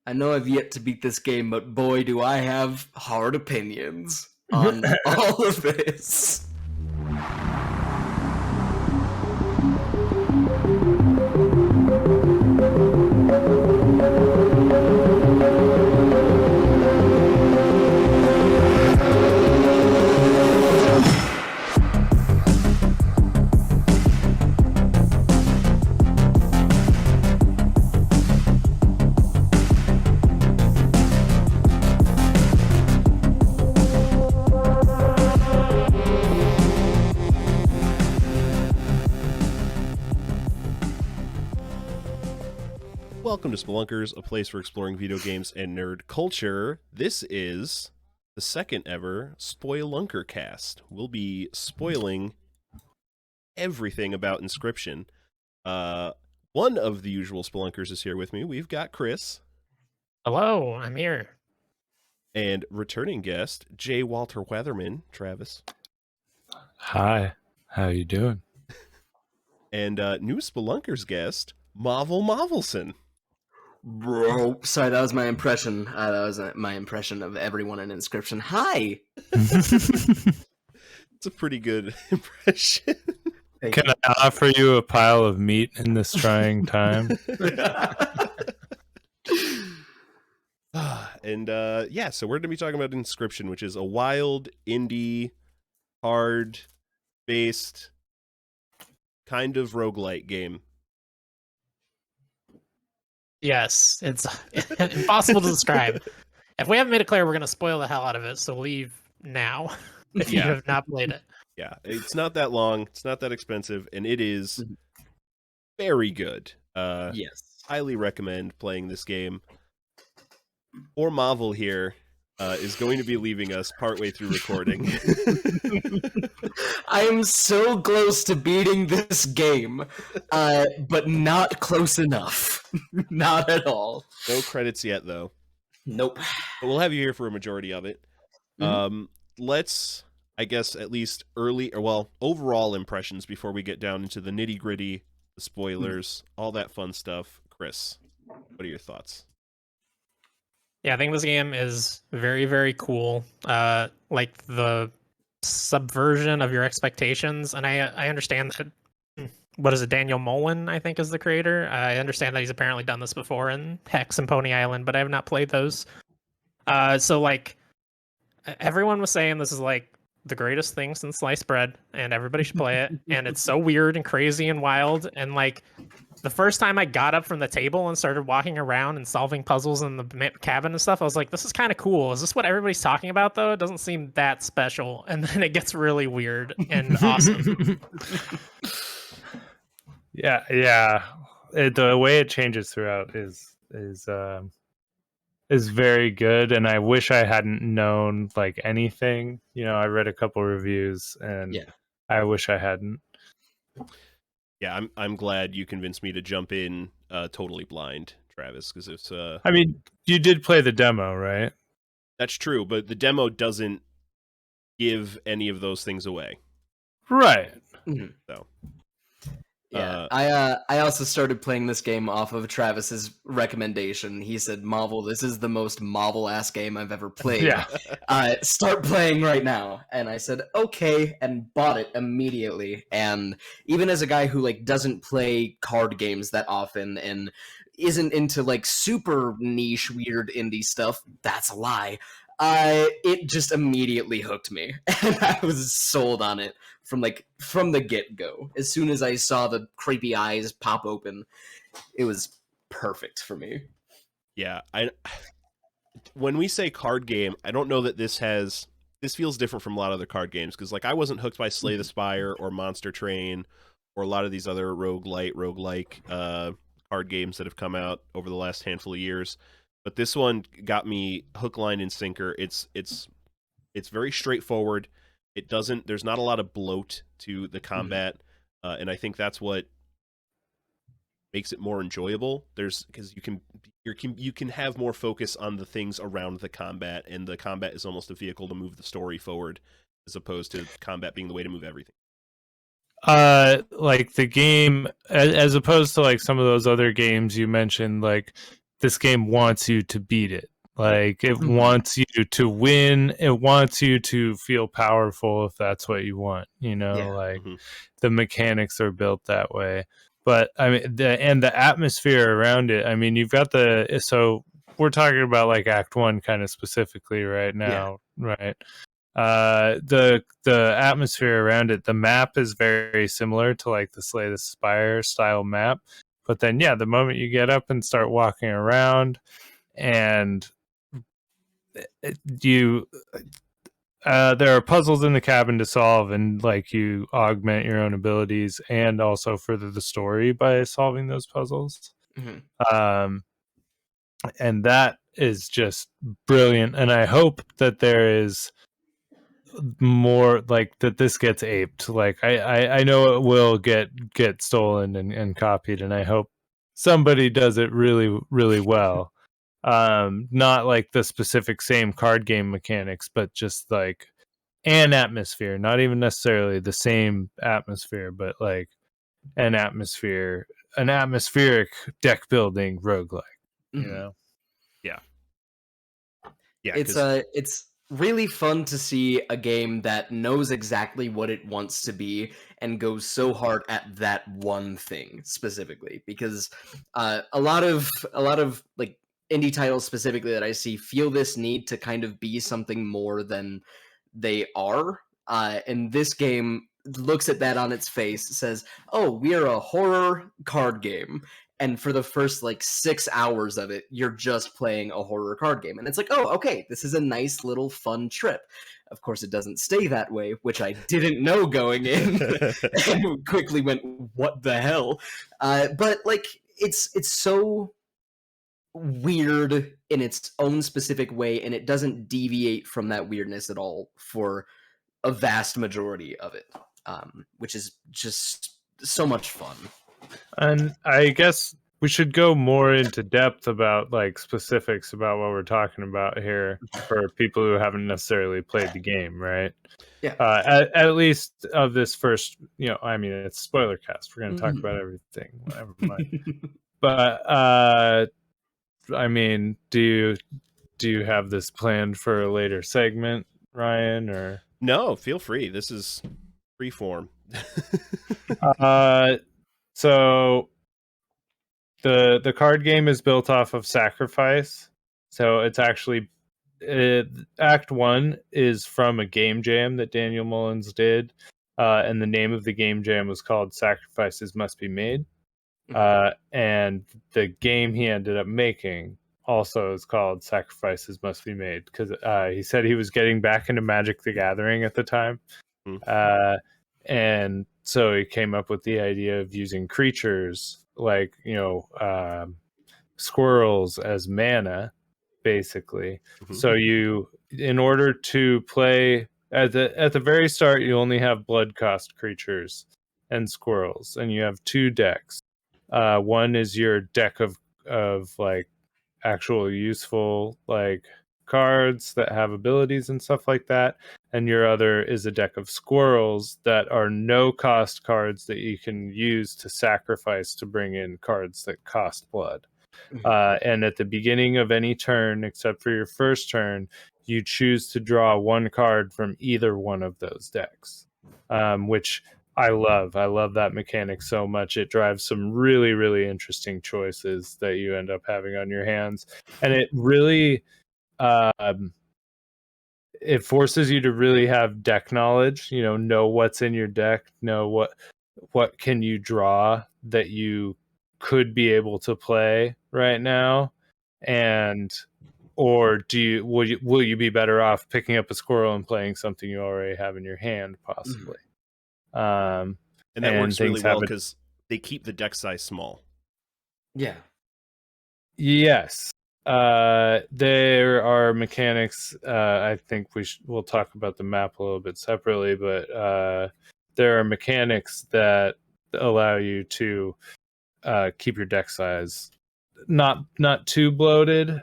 I know I've yet to beat this game, but boy, do I have hard opinions on all of this. Welcome to Spoilunkers, a place for exploring video games and nerd culture. This is the second ever Spoilunker cast. We'll be spoiling everything about Inscryption. One of the usual Spoilunkers is here with me. We've got Chris. Hello, I'm here. And returning guest, J. Walter Weatherman, Travis. Hi, how you doing? And new Spoilunkers guest, Mahvl Mahvlson. Bro, sorry, that was my impression. That was my impression of everyone in Inscryption. Hi! It's a pretty good impression. Can I offer you a pile of meat in this trying time? And yeah, so we're going to be talking about Inscryption, which is a wild, indie, hard-based, kind of roguelite game. Yes, it's impossible to describe. If we haven't made it clear, we're going to spoil the hell out of it, so leave now if you have not played it. Yeah, it's not that long, it's not that expensive, and it is very good. Yes. Highly recommend playing this game. Poor Mahvl here is going to be leaving us partway through recording. I am so close to beating this game, but not close enough. Not at all. No credits yet, though. Nope. But we'll have you here for a majority of it. Let's, I guess, at least overall impressions before we get down into the nitty-gritty, the spoilers, all that fun stuff. Chris, what are your thoughts? Yeah, I think this game is very, very cool. Like the subversion of your expectations, and I understand that. What is it? Daniel Mullen, I think, is the creator. I understand that he's apparently done this before in Hex and Pony Island, but I have not played those. So like, everyone was saying this is like the greatest thing since sliced bread, and everybody should play it. And it's so weird and crazy and wild, and like. The first time I got up from the table and started walking around and solving puzzles in the cabin and stuff, I was like, this is kind of cool. Is this what everybody's talking about, though? It doesn't seem that special. And then it gets really weird and awesome. Yeah. The way it changes throughout is very good, and I wish I hadn't known like anything. You know, I read a couple reviews, and I wish I hadn't. Yeah, I'm glad you convinced me to jump in totally blind, Travis, because it's I mean, you did play the demo, right? That's true, but the demo doesn't give any of those things away. Right. So yeah, I also started playing this game off of Travis's recommendation. He said, Mahvl, this is the most Mahvl-ass game I've ever played. Yeah. Start playing right now. And I said, okay, and bought it immediately. And even as a guy who like doesn't play card games that often and isn't into like super niche, weird indie stuff, that's a lie. It just immediately hooked me, and I was sold on it from the get-go. As soon as I saw the creepy eyes pop open, it was perfect for me. Yeah, when we say card game, I don't know that this feels different from a lot of other card games, because like I wasn't hooked by Slay the Spire or Monster Train or a lot of these other roguelike card games that have come out over the last handful of years. But this one got me hook, line, and sinker. It's very straightforward. There's not a lot of bloat to the combat, and I think that's what makes it more enjoyable. Because you can have more focus on the things around the combat, and the combat is almost a vehicle to move the story forward, as opposed to combat being the way to move everything. Like the game, as opposed to like some of those other games you mentioned, like this game wants you to beat it. Like, it wants you to win. It wants you to feel powerful if that's what you want. Like the mechanics are built that way. But I mean, the atmosphere around it. I mean, you've got so we're talking about like Act 1 kind of specifically right now, right? The atmosphere around it, the map is very similar to like the Slay the Spire style map. But then, the moment you get up and start walking around, and there are puzzles in the cabin to solve, and like you augment your own abilities and also further the story by solving those puzzles. And that is just brilliant. And I hope that there is more, like, that this gets aped. Like, I know it will get stolen and copied, and I hope somebody does it really, really well. Not like the specific same card game mechanics, but just like an atmosphere, not even necessarily the same atmosphere, but like an atmospheric deck building roguelike, Yeah. It's really fun to see a game that knows exactly what it wants to be and goes so hard at that one thing specifically, because a lot of like indie titles specifically that I see feel this need to kind of be something more than they are. And this game looks at that on its face, says, "Oh, we are a horror card game." And for the first like 6 hours of it, you're just playing a horror card game. And it's like, oh, okay, this is a nice little fun trip. Of course, it doesn't stay that way, which I didn't know going in. And quickly went, what the hell? But like, it's so weird in its own specific way, and it doesn't deviate from that weirdness at all for a vast majority of it, which is just so much fun. And I guess we should go more into depth about like specifics about what we're talking about here for people who haven't necessarily played the game, right? Yeah. At least of this first, I mean, it's spoiler cast. We're going to talk about everything, whatever. But I mean, do you have this planned for a later segment, Ryan, or no? Feel free. This is free form. So the card game is built off of sacrifice. So it's actually Act 1 is from a game jam that Daniel Mullins did, and the name of the game jam was called Sacrifices Must Be Made. And the game he ended up making also is called Sacrifices Must Be Made, because he said he was getting back into Magic the Gathering at the time. And so he came up with the idea of using creatures like, squirrels as mana, basically. So in order to play at the very start, you only have blood cost creatures and squirrels, and you have 2 decks. One is your deck of like actual useful like cards that have abilities and stuff like that, and your other is a deck of squirrels that are no cost cards that you can use to sacrifice to bring in cards that cost blood. And at the beginning of any turn, except for your first turn, you choose to draw 1 card from either one of those decks, which I love. I love that mechanic so much. It drives some really, really interesting choices that you end up having on your hands. And it really it forces you to really have deck knowledge, know what's in your deck, know what can you draw that you could be able to play right now, and or will you be better off picking up a squirrel and playing something you already have in your hand, possibly. And that works really well because they keep the deck size small. Yeah. Yes. There are mechanics. I think we'll talk about the map a little bit separately, but there are mechanics that allow you to keep your deck size not too bloated.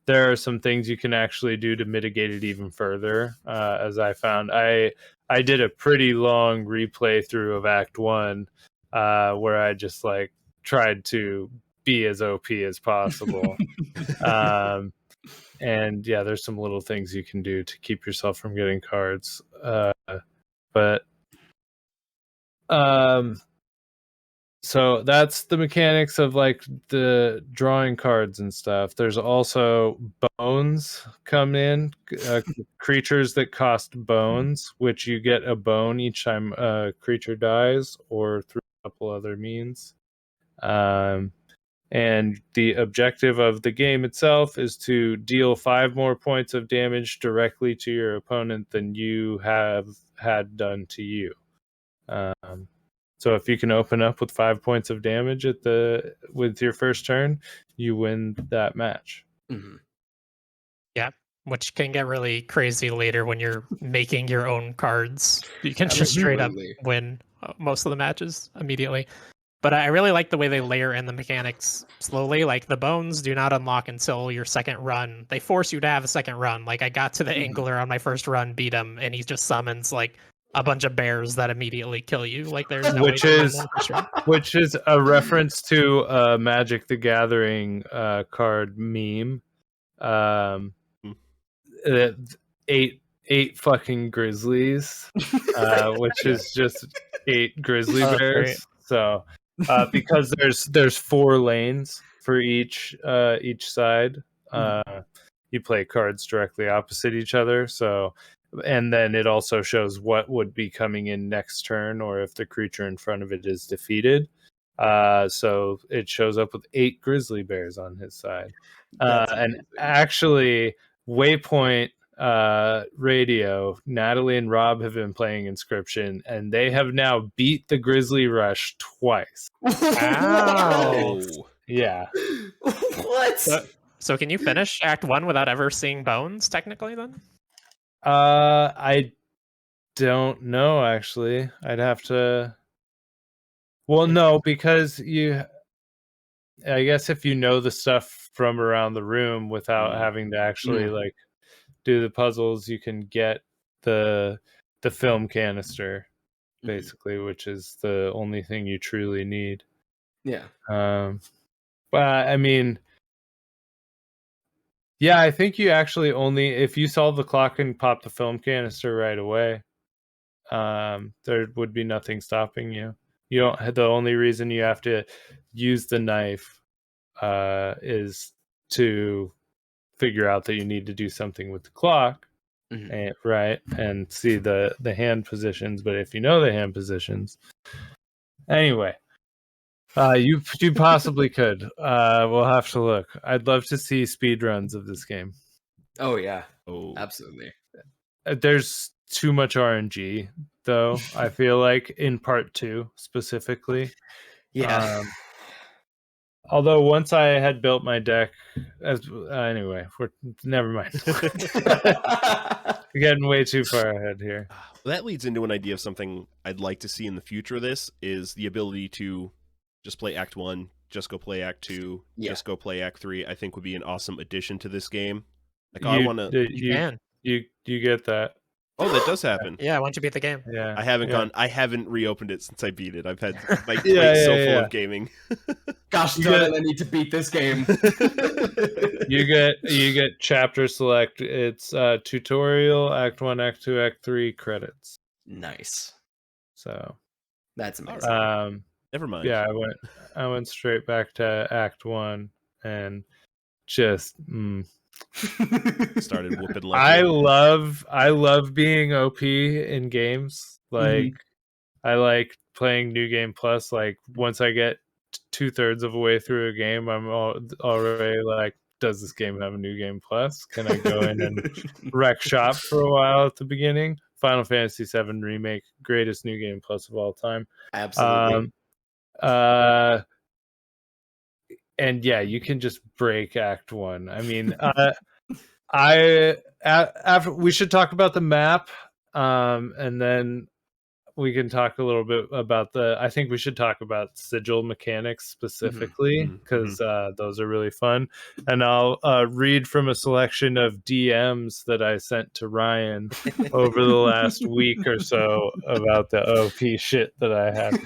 There are some things you can actually do to mitigate it even further. As I found, I did a pretty long replay through of Act 1, where I just like tried to be as OP as possible. And yeah, there's some little things you can do to keep yourself from getting cards. But so that's the mechanics of like the drawing cards and stuff. There's also bones come in, creatures that cost bones, which you get a bone each time a creature dies or through a couple other means. And the objective of the game itself is to deal 5 more points of damage directly to your opponent than you have had done to you. So if you can open up with 5 points of damage with your first turn, you win that match. Mm-hmm. Yeah, which can get really crazy later when you're making your own cards. You can just straight up Absolutely. win most of the matches immediately. But I really like the way they layer in the mechanics slowly. Like the bones do not unlock until your second run. They force you to have a second run. Like I got to the Angler on my first run, beat him, and he just summons like a bunch of bears that immediately kill you. Like there's no Which way to win is- them for sure. Which is a reference to Magic the Gathering card meme. Eight fucking grizzlies, which is just 8 grizzly Oh, that's bears. great. So because there's 4 lanes for each side. You play cards directly opposite each other. So, and then it also shows what would be coming in next turn, or if the creature in front of it is defeated. So it shows up with 8 grizzly bears on his side. That's And amazing. actually, Waypoint Radio, Natalie and Rob have been playing Inscryption, and they have now beat the Grizzly Rush twice. Ow. Yeah. What? So can you finish Act 1 without ever seeing bones, technically, then? I don't know, actually. I'd have to... Well, no, because I guess if you know the stuff from around the room without having to actually like do the puzzles, you can get the film canister, basically, which is the only thing you truly need. Yeah. But I mean, yeah, I think you actually only, if you solve the clock and pop the film canister right away, there would be nothing stopping you. You don't. The only reason you have to use the knife is to figure out that you need to do something with the clock, right? And see the hand positions. But if you know the hand positions, anyway, you possibly could. We'll have to look. I'd love to see speed runs of this game. Oh yeah. Oh, Absolutely. There's too much RNG, though. I feel like in part 2 specifically. Yeah. Although once I had built my deck, anyway, never mind. We're getting way too far ahead here. well, that leads into an idea of something I'd like to see in the future of this, is the ability to just play Act 1, just go play Act 2, just go play Act 3, I think would be an awesome addition to this game. Like, I want to... You can. You get that. Oh, that does happen. Yeah, once you beat the game. Yeah. I haven't reopened it since I beat it. I've had my plate Yeah, so yeah, full yeah. of gaming. Gosh You darn get- it, I need to beat this game. You get chapter select. It's tutorial, Act 1, Act 2, Act 3 credits. Nice. So That's amazing. Never mind. yeah, I went straight back to Act 1 and just Started whooping like I love being OP in games. Like I like playing New Game Plus. Like once I get 2/3 of the way through a game, I'm already like, does this game have a New Game Plus? Can I go in and wreck shop for a while at the beginning? Final Fantasy VII Remake, greatest New Game Plus of all time. Absolutely. And yeah, you can just break Act 1. I mean, after we should talk about the map, and then we can talk a little bit about I think we should talk about Sigil Mechanics specifically, because those are really fun. And I'll read from a selection of DMs that I sent to Ryan over the last week or so about the OP shit that I had.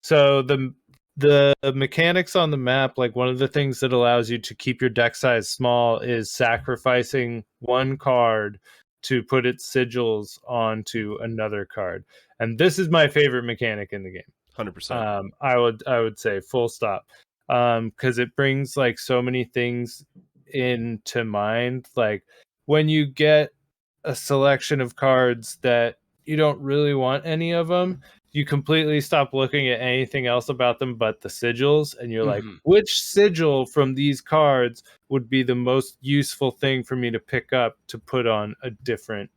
So the the mechanics on the map, like one of the things that allows you to keep your deck size small is sacrificing one card to put its sigils onto another card. And this is my favorite mechanic in the game. 100%. I would say full stop. Because it brings like so many things into mind. Like when you get a selection of cards that you don't really want any of them, you completely stop looking at anything else about them but the sigils, and you're like, which sigil from these cards would be the most useful thing for me to pick up to put on a different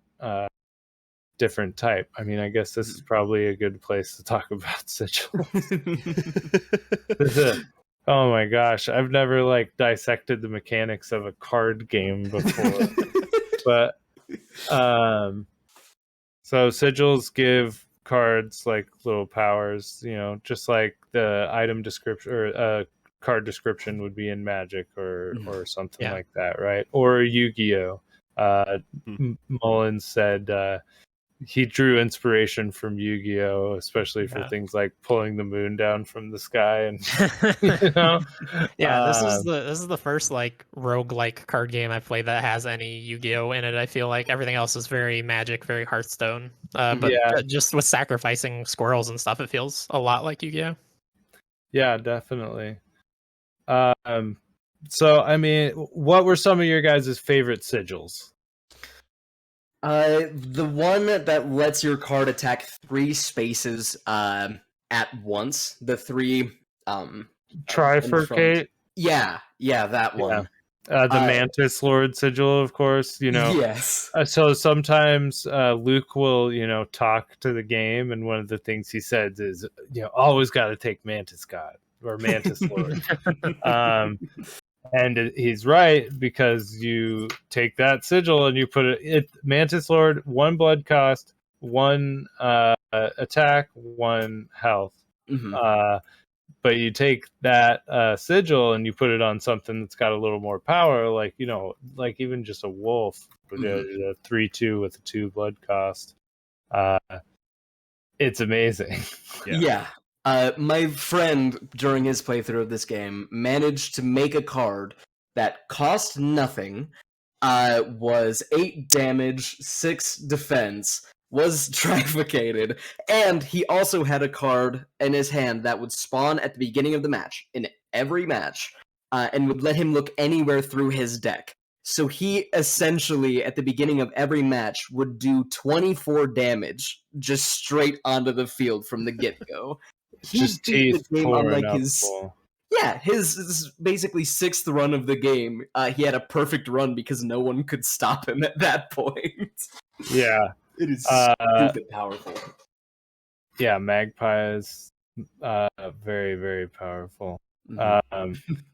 type? I mean, I guess this is probably a good place to talk about sigils. Oh my gosh, I've never like dissected the mechanics of a card game before. But so sigils give cards like little powers, you know, just like the item description or card description would be in Magic or something like that, right? Or Yu-Gi-Oh. Mullins said he drew inspiration from Yu-Gi-Oh, especially for things like pulling the moon down from the sky, and you know. This is the first like roguelike card game I've played that has any Yu-Gi-Oh in it. I feel like everything else is very Magic, very Hearthstone. But just with sacrificing squirrels and stuff, it feels a lot like Yu-Gi-Oh. Yeah, definitely. So I mean, what were some of your guys' favorite sigils? The one that lets your card attack 3 spaces at once. The 3 Trifurcate. Yeah, that one. The Mantis Lord sigil, of course, you know. Yes. So sometimes Luke will, you know, talk to the game, and one of the things he says is, you know, always got to take Mantis God or Mantis Lord. And he's right, because you take that sigil and you put it Mantis Lord, 1 blood cost, 1 attack, 1 health. But you take that sigil and you put it on something that's got a little more power, like, you know, like even just a wolf, a 3/2 with a 2 blood cost. It's amazing. Yeah. My friend, during his playthrough of this game, managed to make a card that cost nothing, was 8 damage, 6 defense, was trifurcated, and he also had a card in his hand that would spawn at the beginning of the match, in every match, and would let him look anywhere through his deck. So he essentially, at the beginning of every match, would do 24 damage just straight onto the field from the get-go. Just teeth pouring up. His basically 6th run of the game, he had a perfect run because no one could stop him at that point. Yeah. It is stupid powerful. Yeah, Magpie is very, very powerful.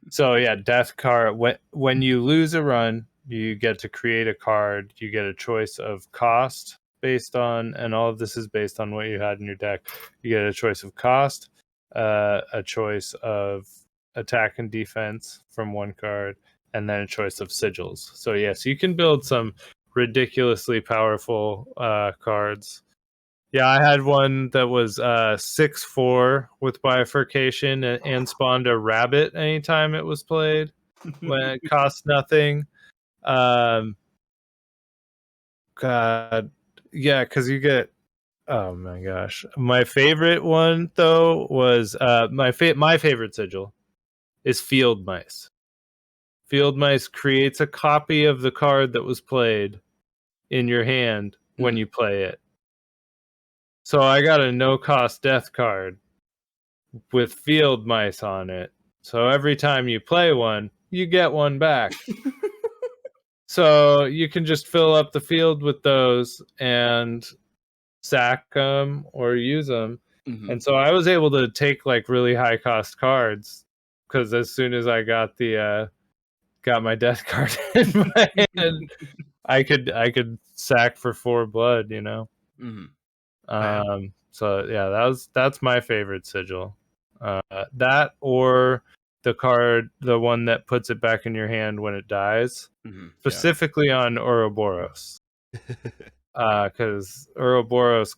So yeah, death card. When you lose a run, you get to create a card. You get a choice of cost based on, and all of this is based on what you had in your deck. You get a choice of cost, a choice of attack and defense from 1 card, and then a choice of sigils. So yes, you can build some ridiculously powerful cards. Yeah, I had one that was 6/4 with bifurcation and spawned a rabbit anytime it was played when it cost nothing. God, yeah, because you get. Oh my gosh, my favorite one though was my favorite sigil is Field Mice. Field Mice creates a copy of the card that was played in your hand when you play it. So I got a no-cost death card with Field Mice on it. So every time you play one, you get one back. So you can just fill up the field with those and sack them or use them. And so I was able to take like really high-cost cards, because as soon as I got got my death card in my hand, I could sack for 4 blood, you know. So yeah, that's my favorite sigil. That or the one that puts it back in your hand when it dies, specifically on Ouroboros, because Ouroboros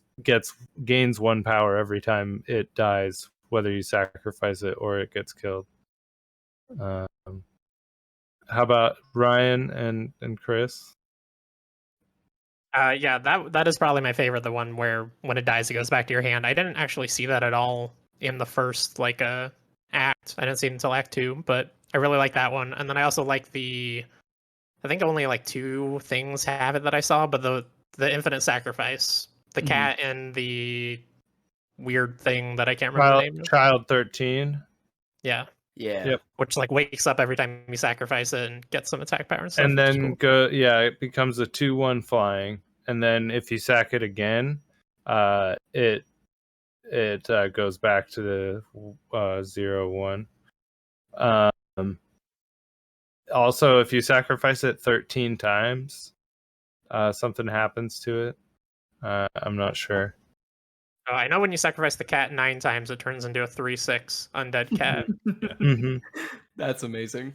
gains 1 power every time it dies whether you sacrifice it or it gets killed. How about Ryan and Chris? Yeah, that is probably my favorite. The one where when it dies, it goes back to your hand. I didn't actually see that at all in the first act. I didn't see it until Act 2, but I really like that one. And then I also like I think only like 2 things have it that I saw, but the infinite sacrifice, the cat, and the weird thing that I can't remember the name of. Child 13. Yeah. Yeah. Yep. Which like wakes up every time you sacrifice it and gets some attack power and stuff. And which is then cool. it becomes a 2/1 flying. And then if you sack it again, it goes back to the 0/1. Also, if you sacrifice it 13 times, something happens to it. I'm not sure. I know when you sacrifice the cat 9 times, it turns into a 3/6 undead cat. Mm-hmm. That's amazing.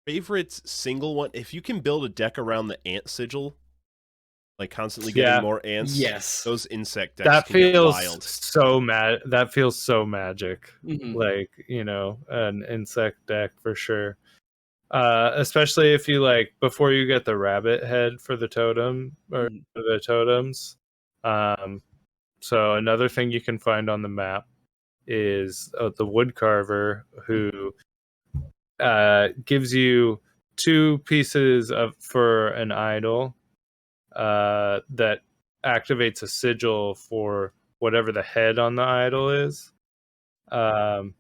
Favorite single one? If you can build a deck around the ant sigil, like constantly getting more ants. Yes. Those insect decks That can get feels wild. that feels so magic. Mhm. Like, an insect deck for sure. Especially if you before you get the rabbit head for the totem or the totems. So another thing you can find on the map is the woodcarver, who gives you 2 pieces for an idol that activates a sigil for whatever the head on the idol is. And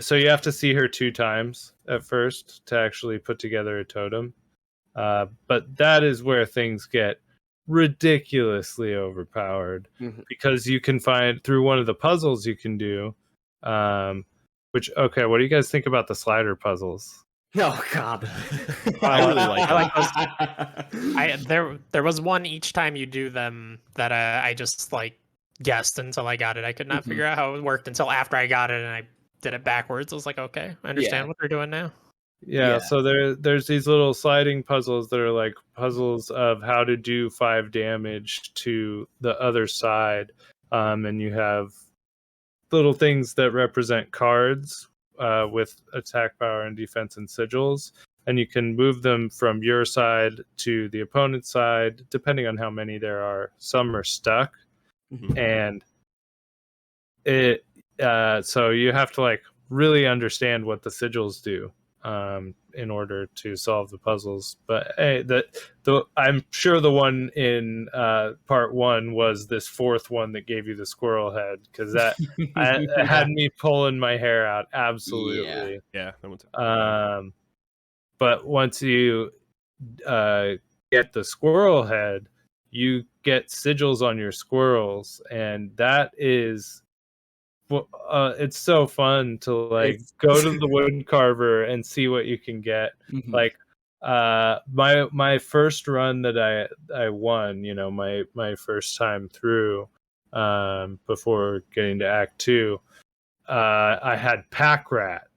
so you have to see her 2 times at first to actually put together a totem. But that is where things get ridiculously overpowered, because you can find through one of the puzzles you can do. What do you guys think about the slider puzzles? Oh God. I really like those. There was one each time you do them that I just guessed until I got it. I could not figure out how it worked until after I got it, and I did it backwards. I was like, okay, I understand what they're doing now. Yeah, so there's these little sliding puzzles that are like puzzles of how to do 5 damage to the other side, and you have little things that represent cards with attack power and defense and sigils, and you can move them from your side to the opponent's side depending on how many there are. Some are stuck, and it so you have to really understand what the sigils do in order to solve the puzzles. But hey, I'm sure the one in part 1 was this 4th one that gave you the squirrel head, because that had me pulling my hair out. Absolutely. Yeah, that one's but once you get the squirrel head, you get sigils on your squirrels, and that is it's so fun to go to the wood carver and see what you can get. My first run that I won, my first time through, before getting to Act 2, I had Pack Rat,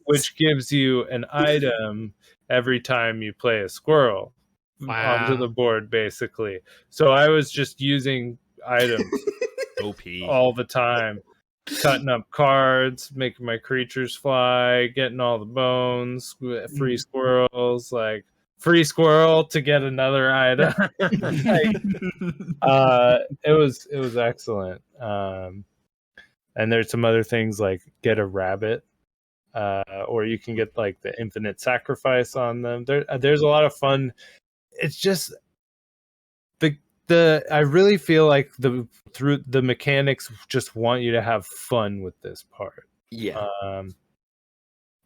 which gives you an item every time you play a squirrel onto the board, basically. So I was just using items OP all the time, cutting up cards, making my creatures fly, getting all the bones, free squirrels, free squirrel to get another item. It was excellent. And there's some other things like get a rabbit, or you can get the infinite sacrifice on them. There's a lot of fun. It's just I really feel like through the mechanics just want you to have fun with this part. Yeah.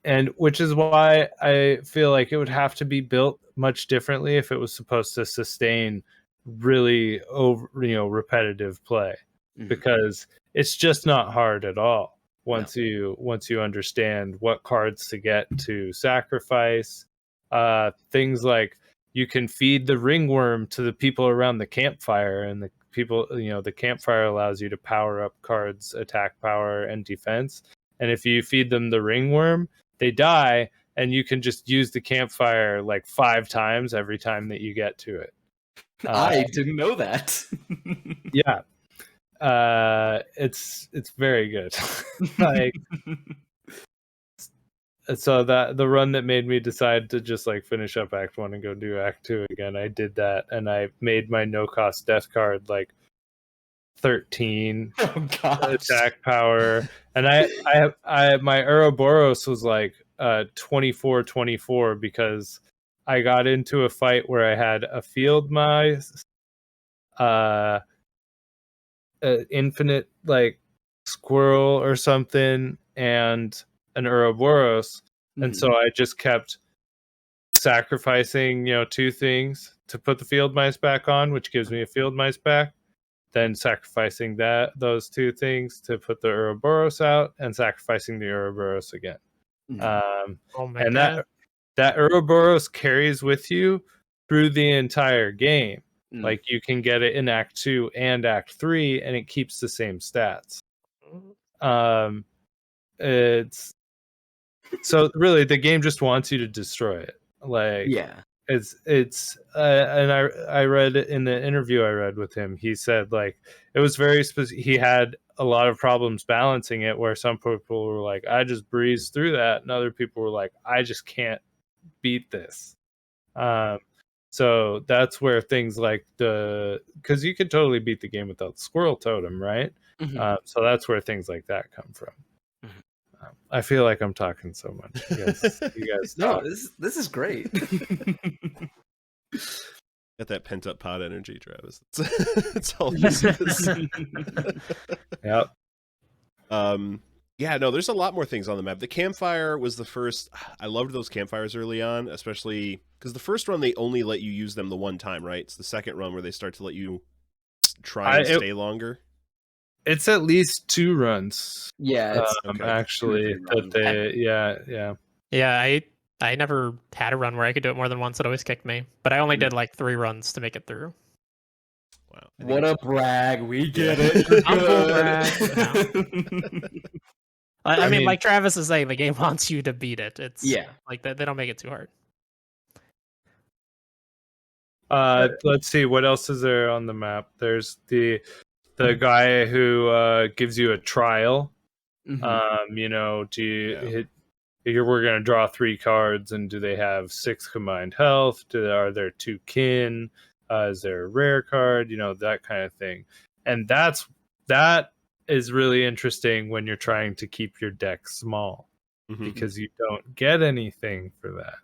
And which is why I feel like it would have to be built much differently if it was supposed to sustain really repetitive play, because it's just not hard at all once you understand what cards to get to sacrifice. Things like you can feed the ringworm to the people around the campfire, and the people, the campfire allows you to power up cards, attack power and defense. And if you feed them the ringworm, they die, and you can just use the campfire 5 times every time that you get to it. I didn't know that. Yeah. It's very good. Like, so that the run that made me decide to just like finish up Act 1 and go do Act 2 again, I did that, and I made my no cost death card like 13 Oh gosh. attack power, and I my Ouroboros was like 24 because I got into a fight where I had a field mice, infinite like squirrel or something, and an Ouroboros, and so I just kept sacrificing 2 things to put the field mice back on, which gives me a field mice back, then sacrificing those 2 things to put the Ouroboros out, and sacrificing the Ouroboros again. Oh my And god. that Ouroboros carries with you through the entire game. Like, you can get it in Act 2 and Act 3, and it keeps the same stats. It's so really the game just wants you to destroy it. Like, Yeah. it's and I read in the interview I read with him, he said like it was very he had a lot of problems balancing it, where some people were like, I just breezed through that, and other people were like, I just can't beat this. So that's where things like because you could totally beat the game without the squirrel totem, right? So that's where things like that come from. I feel like I'm talking so much. You guys No, talk. this is great. Got that pent up pod energy, Travis. It's all this is. Yep. Yeah, no, there's a lot more things on the map. The campfire was the first. I loved those campfires early on, especially because the first run they only let you use them the one time, right? It's the second run where they start to let you try and stay longer. It's at least 2 runs. Yeah, it's actually, that they, yeah. Yeah, I never had a run where I could do it more than once. It always kicked me, but I only did like 3 runs to make it through. Wow! What a brag! We get Yeah. it. Humble brag. I mean, like Travis is saying, the game wants you to beat it. It's like they don't make it too hard. Let's see, what else is there on the map? There's the guy who gives you a trial. We're going to draw 3 cards, and do they have 6 combined health? Are there 2 kin? Is there a rare card? That kind of thing. And that is really interesting when you're trying to keep your deck small, because you don't get anything for that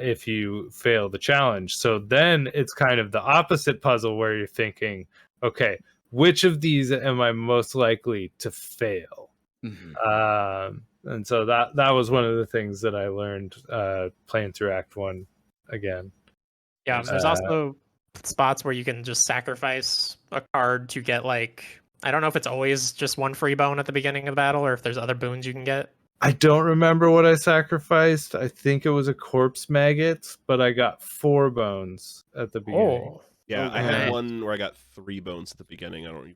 if you fail the challenge. So then it's kind of the opposite puzzle, where you're thinking, okay, which of these am I most likely to fail? And so that was one of the things that I learned playing through Act 1 again. Yeah, there's also spots where you can just sacrifice a card to get like, I don't know if it's always just 1 free bone at the beginning of the battle, or if there's other boons you can get. I don't remember what I sacrificed. I think it was a corpse maggot, but I got 4 bones at the beginning. Yeah, I had one where I got 3 bones at the beginning. I don't.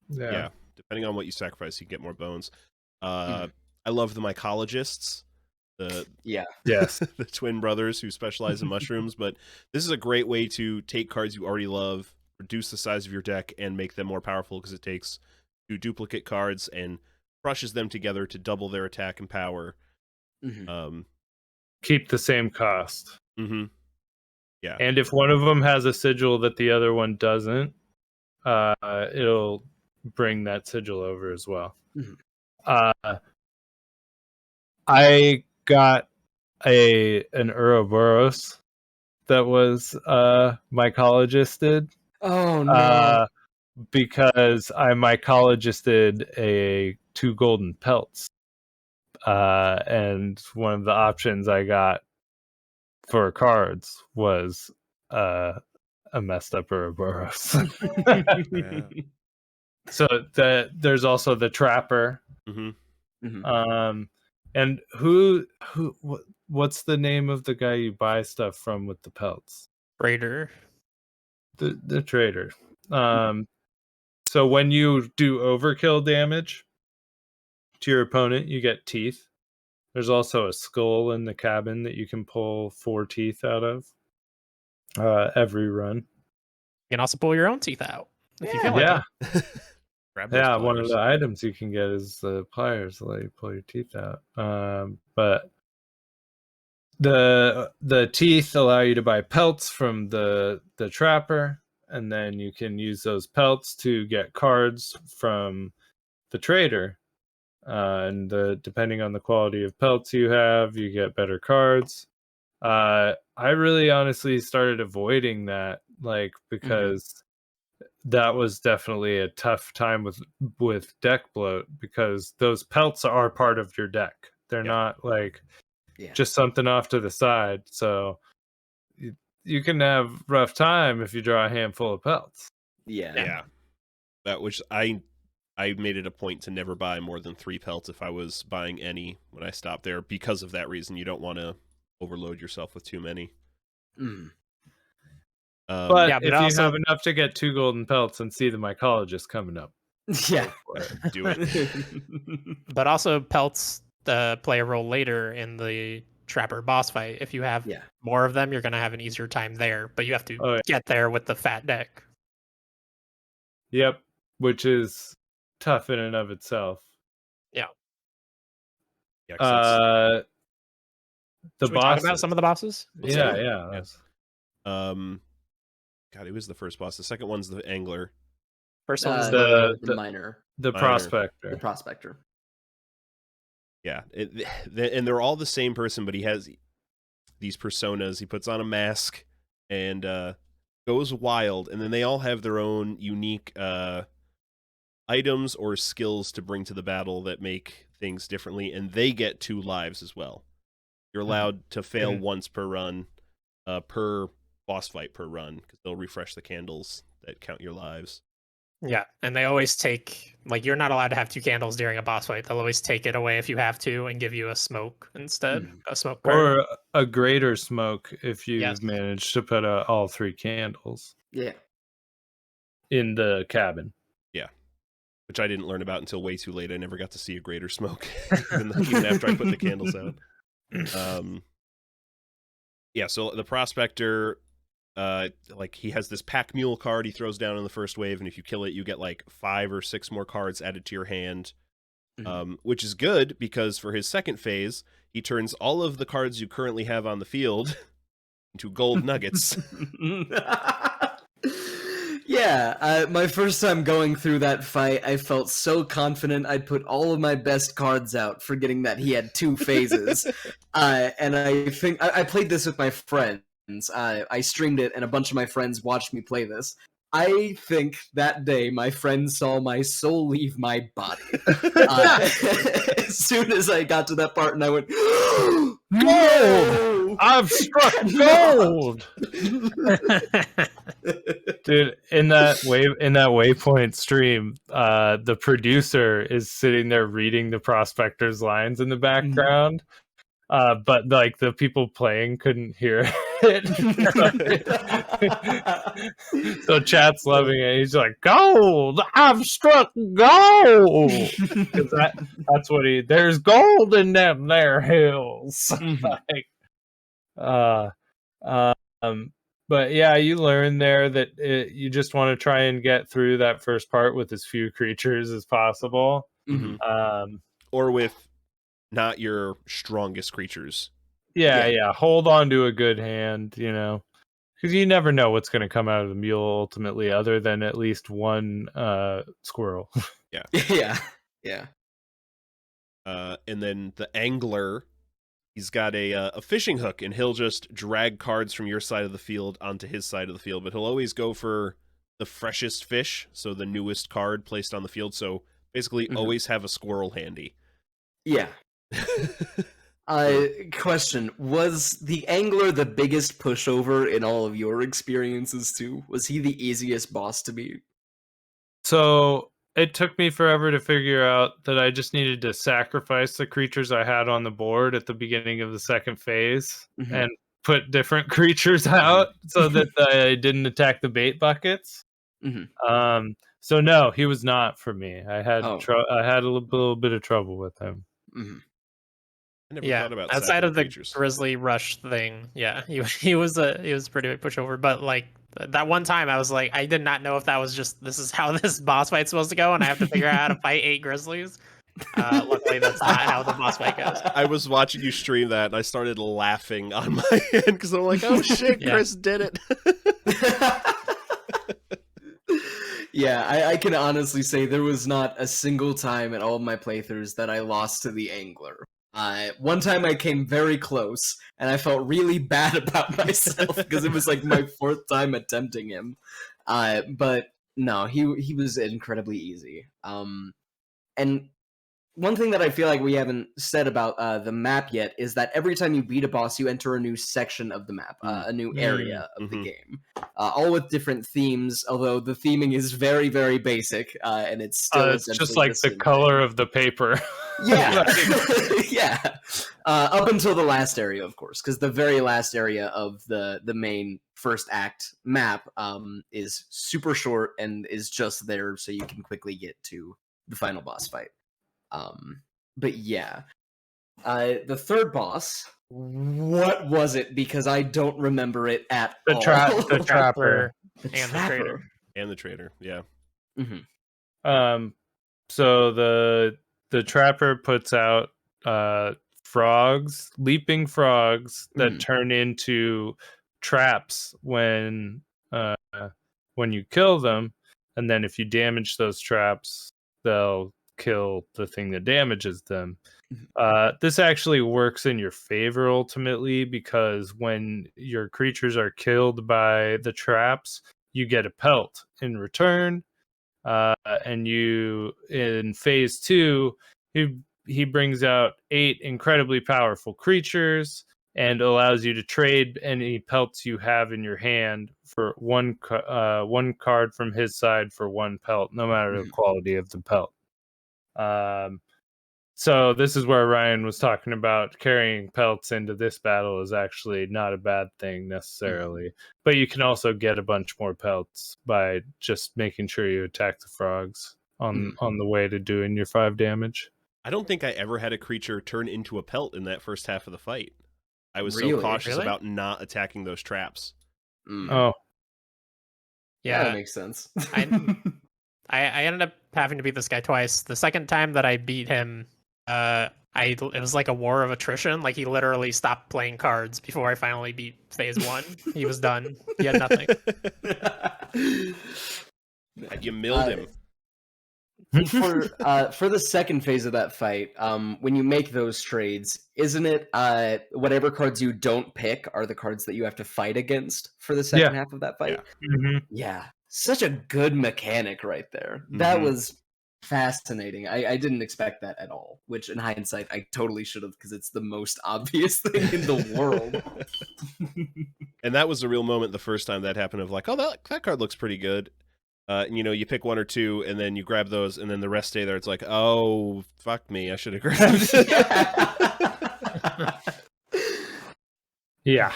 Yeah, depending on what you sacrifice, you get more bones. I love the mycologists. The twin brothers who specialize in mushrooms, but this is a great way to take cards you already love, reduce the size of your deck, and make them more powerful, because it takes 2 duplicate cards and crushes them together to double their attack and power. Keep the same cost. Yeah. And if one of them has a sigil that the other one doesn't, it'll bring that sigil over as well. I got an Ouroboros that was mycologisted. Oh no! Because I mycologisted 2 golden pelts, and one of the options I got for cards was a messed up Ouroboros. So there's also the Trapper. And what's the name of the guy you buy stuff from with the pelts? Trader. The trader. So when you do overkill damage to your opponent, you get teeth. There's also a skull in the cabin that you can pull 4 teeth out of. every run. You can also pull your own teeth out if you feel like Yeah, it. Grab those yeah. One of pliers. the items you can get is the pliers to let you pull your teeth out. But the teeth allow you to buy pelts from the trapper, and then you can use those pelts to get cards from the trader. And depending on the quality of pelts you have, you get better cards. I really honestly started avoiding that, like, because that was definitely a tough time with deck bloat, because those pelts are part of your deck. They're not like just something off to the side. So you can have rough time if you draw a handful of pelts. Yeah. That which I made it a point to never buy more than 3 pelts if I was buying any when I stopped there, because of that reason. You don't want to overload yourself with too many. But Yeah, but if also- you have enough to get 2 golden pelts and see the mycologist coming up, Yeah. Do it. But also pelts play a role later in the trapper boss fight. If you have more of them, you're going to have an easier time there, but you have to get there with the fat deck. Yep, which is tough in and of itself. Yeah. The Should we talk about some of the bosses? Yeah. God, who was the first boss? The second one's the angler. First one's the miner. The Miner. prospector. The prospector. Yeah, and they're all the same person, but he has these personas. He puts on a mask and goes wild, and then they all have their own unique items or skills to bring to the battle that make things differently, and they get 2 lives as well. You're allowed to fail once per run, per boss fight per run, because they'll refresh the candles that count your lives. Yeah, and they always take, like, you're not allowed to have 2 candles during a boss fight. They'll always take it away if you have to and give you a smoke instead, a smoke card. Or a greater smoke if you've managed to put all 3 candles. Yeah. In the cabin. Yeah. Which I didn't learn about until way too late. I never got to see a greater smoke, even after I put the candles out. Yeah, so the prospector, like, he has this pack mule card he throws down in the first wave, and if you kill it, you get like 5 or 6 more cards added to your hand, which is good, because for his second phase, he turns all of the cards you currently have on the field into gold nuggets. Yeah, my first time going through that fight, I felt so confident I'd put all of my best cards out, forgetting that he had 2 phases. And I think I played this with my friends. I streamed it, and a bunch of my friends watched me play this. I think that day my friend saw my soul leave my body. As soon as I got to that part, and I went, "Gold! I've struck gold!" Dude, in that Waypoint stream, the producer is sitting there reading the prospector's lines in the background. But like the people playing couldn't hear it. So chat's loving it. He's like, "Gold! I've struck gold!" That's what there's gold in them there hills. But yeah, you learn there that you just want to try and get through that first part with as few creatures as possible. Or with not your strongest creatures. Yeah. Hold on to a good hand, because you never know what's going to come out of the mule ultimately, other than at least one squirrel. Yeah. And then the angler, he's got a fishing hook, and he'll just drag cards from your side of the field onto his side of the field, but he'll always go for the freshest fish, so the newest card placed on the field, so basically always have a squirrel handy. Yeah. Question, was the angler the biggest pushover in all of your experiences too? Was he the easiest boss to beat? So it took me forever to figure out that I just needed to sacrifice the creatures I had on the board at the beginning of the second phase and put different creatures out so that I didn't attack the bait buckets. So no, he was not for me. I had I had a little bit of trouble with him. I never Yeah, thought about outside sacking of the creatures. Grizzly Rush thing, yeah, he was a pretty big pushover. But like that one time, I was like, I did not know if that was just this is how this boss fight's supposed to go, and I have to figure out how to fight 8 Grizzlies. Luckily, that's not how the boss fight goes. I was watching you stream that, and I started laughing on my end because I'm like, "Oh shit, Yeah. Chris did it!" Yeah, I can honestly say there was not a single time in all of my playthroughs that I lost to the Angler. One time I came very close, and I felt really bad about myself because it was like my 4th time attempting him. But no, he was incredibly easy. And one thing that I feel like we haven't said about the map yet is that every time you beat a boss, you enter a new section of the map, a new area of the game, all with different themes. Although the theming is very, very basic, and it's still It's just essentially like the color of the paper. Yeah, yeah. Up until the last area, of course, because the very last area of the main first act map is super short and is just there so you can quickly get to the final boss fight. But yeah, the third boss. What was it? Because I don't remember it at all. The trapper. The And the trapper. traitor. And the traitor, yeah. Mm-hmm. So the trapper puts out frogs, leaping frogs that turn into traps when you kill them, and then if you damage those traps, they'll kill the thing that damages them. This actually works in your favor ultimately, because when your creatures are killed by the traps, you get a pelt in return. And you, in phase 2, he brings out 8 incredibly powerful creatures and allows you to trade any pelts you have in your hand for one card from his side for 1 pelt, no matter the quality of the pelt. So this is where Ryan was talking about carrying pelts into this battle is actually not a bad thing necessarily. But you can also get a bunch more pelts by just making sure you attack the frogs on the way to doing your 5 damage. I don't think I ever had a creature turn into a pelt in that first half of the fight. I was so Really? cautious about not attacking those traps. Oh. Yeah, that Yeah, makes sense. I ended up having to beat this guy twice. The second time that I beat him, it was like a war of attrition. Like he literally stopped playing cards before I finally beat phase 1. He was done. He had nothing. You milled him. For the second phase of that fight, when you make those trades, isn't it whatever cards you don't pick are the cards that you have to fight against for the second half of that fight? Yeah, such a good mechanic right there. That was fascinating. I didn't expect that at all, which in hindsight I totally should have, because it's the most obvious thing in the world. And that was a real moment the first time that happened of like, oh, that card looks pretty good. And, you pick 1 or 2, and then you grab those, and then the rest stay there. It's like, oh, fuck me, I should have grabbed it. Yeah.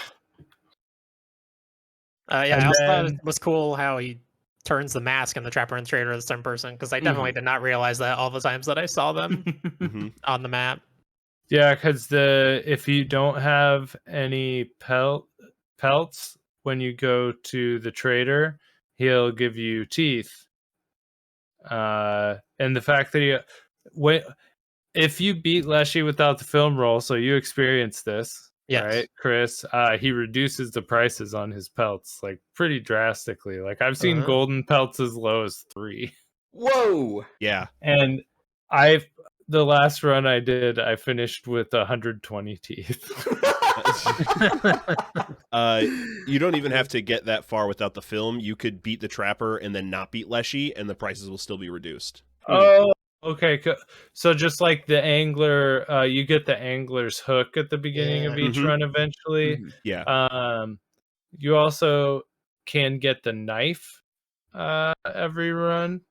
I also thought it was cool how he turns the mask and the trapper and traitor the same person, because I definitely did not realize that all the times that I saw them on the map. Yeah, because if you don't have any pelts when you go to the trader, he'll give you teeth. And the fact that if you beat Leshy without the film roll, so you experienced this, right, Chris? He reduces the prices on his pelts like pretty drastically. Like I've seen golden pelts as low as 3. Whoa! Yeah. And the last run I did, I finished with 120 teeth. You don't even have to get that far without the film. You could beat the trapper and then not beat Leshy, and the prices will still be reduced. Oh, okay. So just like the angler, you get the angler's hook at the beginning of each run eventually. Yeah. You also can get the knife every run,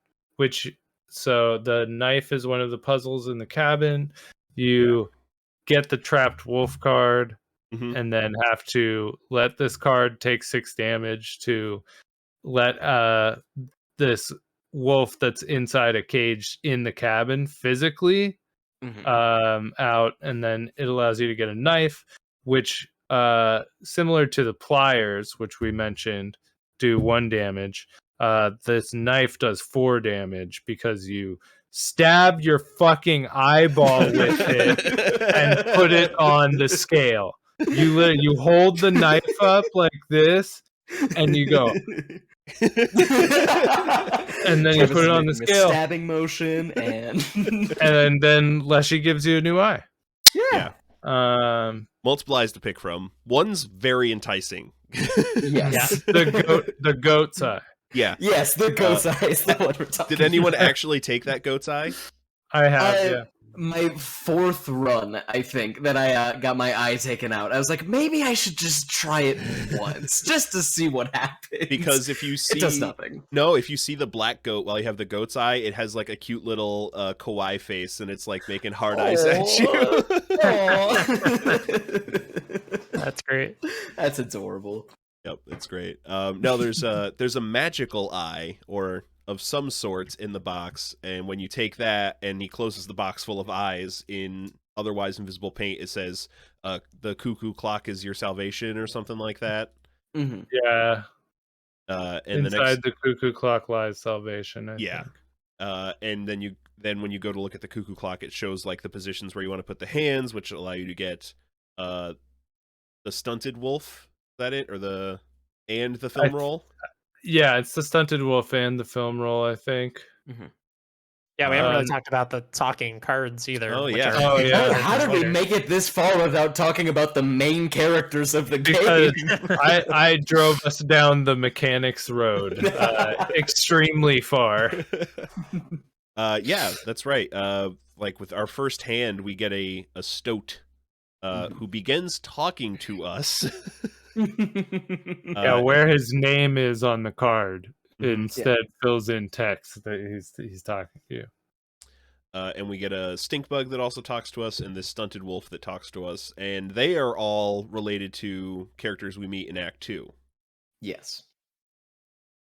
so the knife is one of the puzzles in the cabin. You get the trapped wolf card, and then have to let this card take 6 damage to let this wolf that's inside a cage in the cabin physically out, and then it allows you to get a knife, which similar to the pliers, which we mentioned, do 1 damage. This knife does 4 damage because you stab your fucking eyeball with it and put it on the scale. You hold the knife up like this, and you go, and then you put it on the scale. Stabbing motion, and then Leshy gives you a new eye. Yeah. Multiple eyes to pick from. One's very enticing. Yes. The goat's eye. Yeah. Yes, the goat's eye is the one we're talking Did anyone about. actually take that goat's eye? I have, yeah. My 4th run, I think, that I got my eye taken out. I was like, maybe I should just try it once, just to see what happens. Because if you see... It does nothing. No, if you see the black goat while you have the goat's eye, it has like a cute little kawaii face, and it's like making hard eyes at you. That's great. That's adorable. Yep, that's great. No, there's a magical eye, or of some sort, in the box, and when you take that and he closes the box full of eyes in otherwise invisible paint, it says the cuckoo clock is your salvation, or something like that. Mm-hmm. Yeah. And inside the cuckoo clock lies salvation, I yeah. think. And then when you go to look at the cuckoo clock, it shows like the positions where you want to put the hands, which allow you to get the stunted wolf. Is that it? Or the film roll? Yeah, it's the stunted wolf and the film roll, I think. Mm-hmm. Yeah, we haven't really talked about the talking cards either. Oh, which yeah. are- Oh, yeah. How did we make it this far without talking about the main characters of the Because game? I drove us down the mechanics road extremely far. Yeah, that's right. Like with our first hand, we get a stoat who begins talking to us. Yeah, where his name is on the card instead fills in text that he's talking to you. And we get a stink bug that also talks to us, and this stunted wolf that talks to us, and they are all related to characters we meet in Act 2. Yes.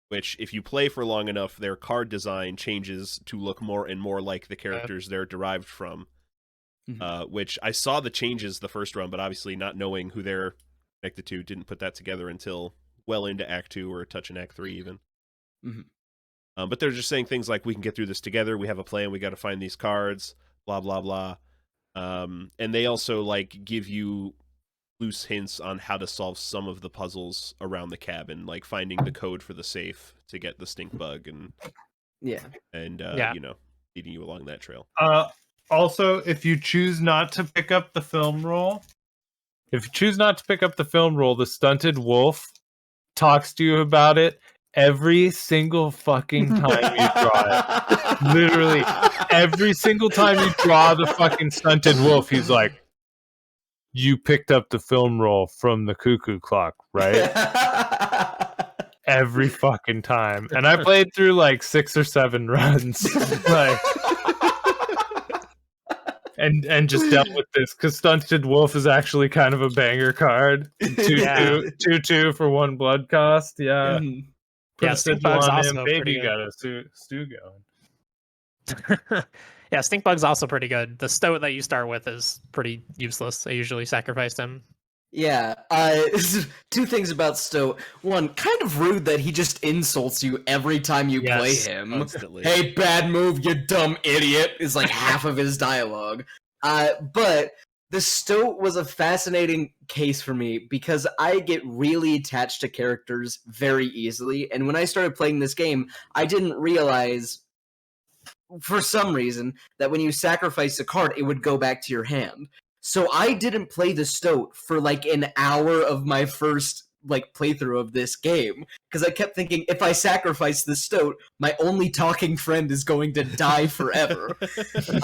Which, if you play for long enough, their card design changes to look more and more like the characters they're derived from. Mm-hmm. Which I saw the changes the first run, but obviously not knowing who they're connected to, didn't put that together until well into Act 2 or a touch in Act 3 even. Mm-hmm. But they're just saying things like, we can get through this together, we have a plan, we got to find these cards, blah, blah, blah. And they also like give you loose hints on how to solve some of the puzzles around the cabin, like finding the code for the safe to get the stink bug, and you know, leading you along that trail. Also, if you choose not to pick up the film roll, the stunted wolf talks to you about it every single fucking time you draw it. Literally, every single time you draw the fucking stunted wolf, he's like, you picked up the film roll from the cuckoo clock, right? Every fucking time. And I played through like 6 or 7 runs. Like, and just dealt with this, because Stunted Wolf is actually kind of a banger card. 2/2 for 1 blood cost. Yeah. Mm-hmm. Yeah, Stink Bug's also baby pretty good. got a stew going. Yeah, Stink Bug's also pretty good. The stoat that you start with is pretty useless. I usually sacrifice him. Yeah, 2 things about Stoat. 1, kind of rude that he just insults you every time you play him. Constantly. Hey, bad move, you dumb idiot, is like half of his dialogue. But the Stoat was a fascinating case for me because I get really attached to characters very easily, and when I started playing this game, I didn't realize, for some reason, that when you sacrifice a card, it would go back to your hand. So I didn't play the Stoat for like an hour of my first playthrough of this game, because I kept thinking, if I sacrifice the Stoat, my only talking friend is going to die forever. And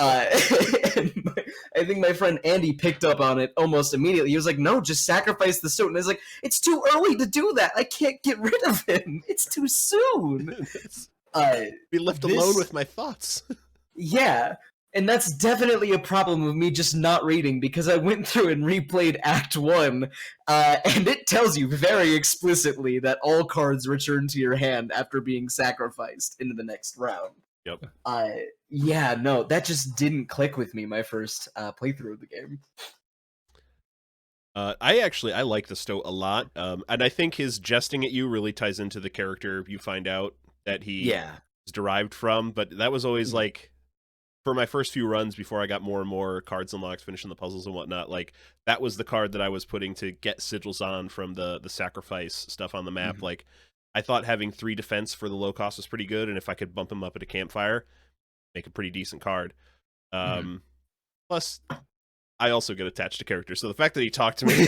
I think my friend Andy picked up on it almost immediately. He was like, no, just sacrifice the Stoat. And I was like, it's too early to do that. I can't get rid of him. It's too soon. Be left alone with my thoughts. Yeah. And that's definitely a problem of me just not reading, because I went through and replayed Act 1, and it tells you very explicitly that all cards return to your hand after being sacrificed into the next round. Yep. Yeah, no, that just didn't click with me my first playthrough of the game. I like the Stoat a lot, and I think his jesting at you really ties into the character you find out that he is derived from. But that was always like, for my first few runs before I got more and more cards unlocked, finishing the puzzles and whatnot, like that was the card that I was putting to get sigils on from the sacrifice stuff on the map. Like, I thought having 3 defense for the low cost was pretty good, and if I could bump him up at a campfire, make a pretty decent card. Plus, I also get attached to characters, so the fact that he talked to me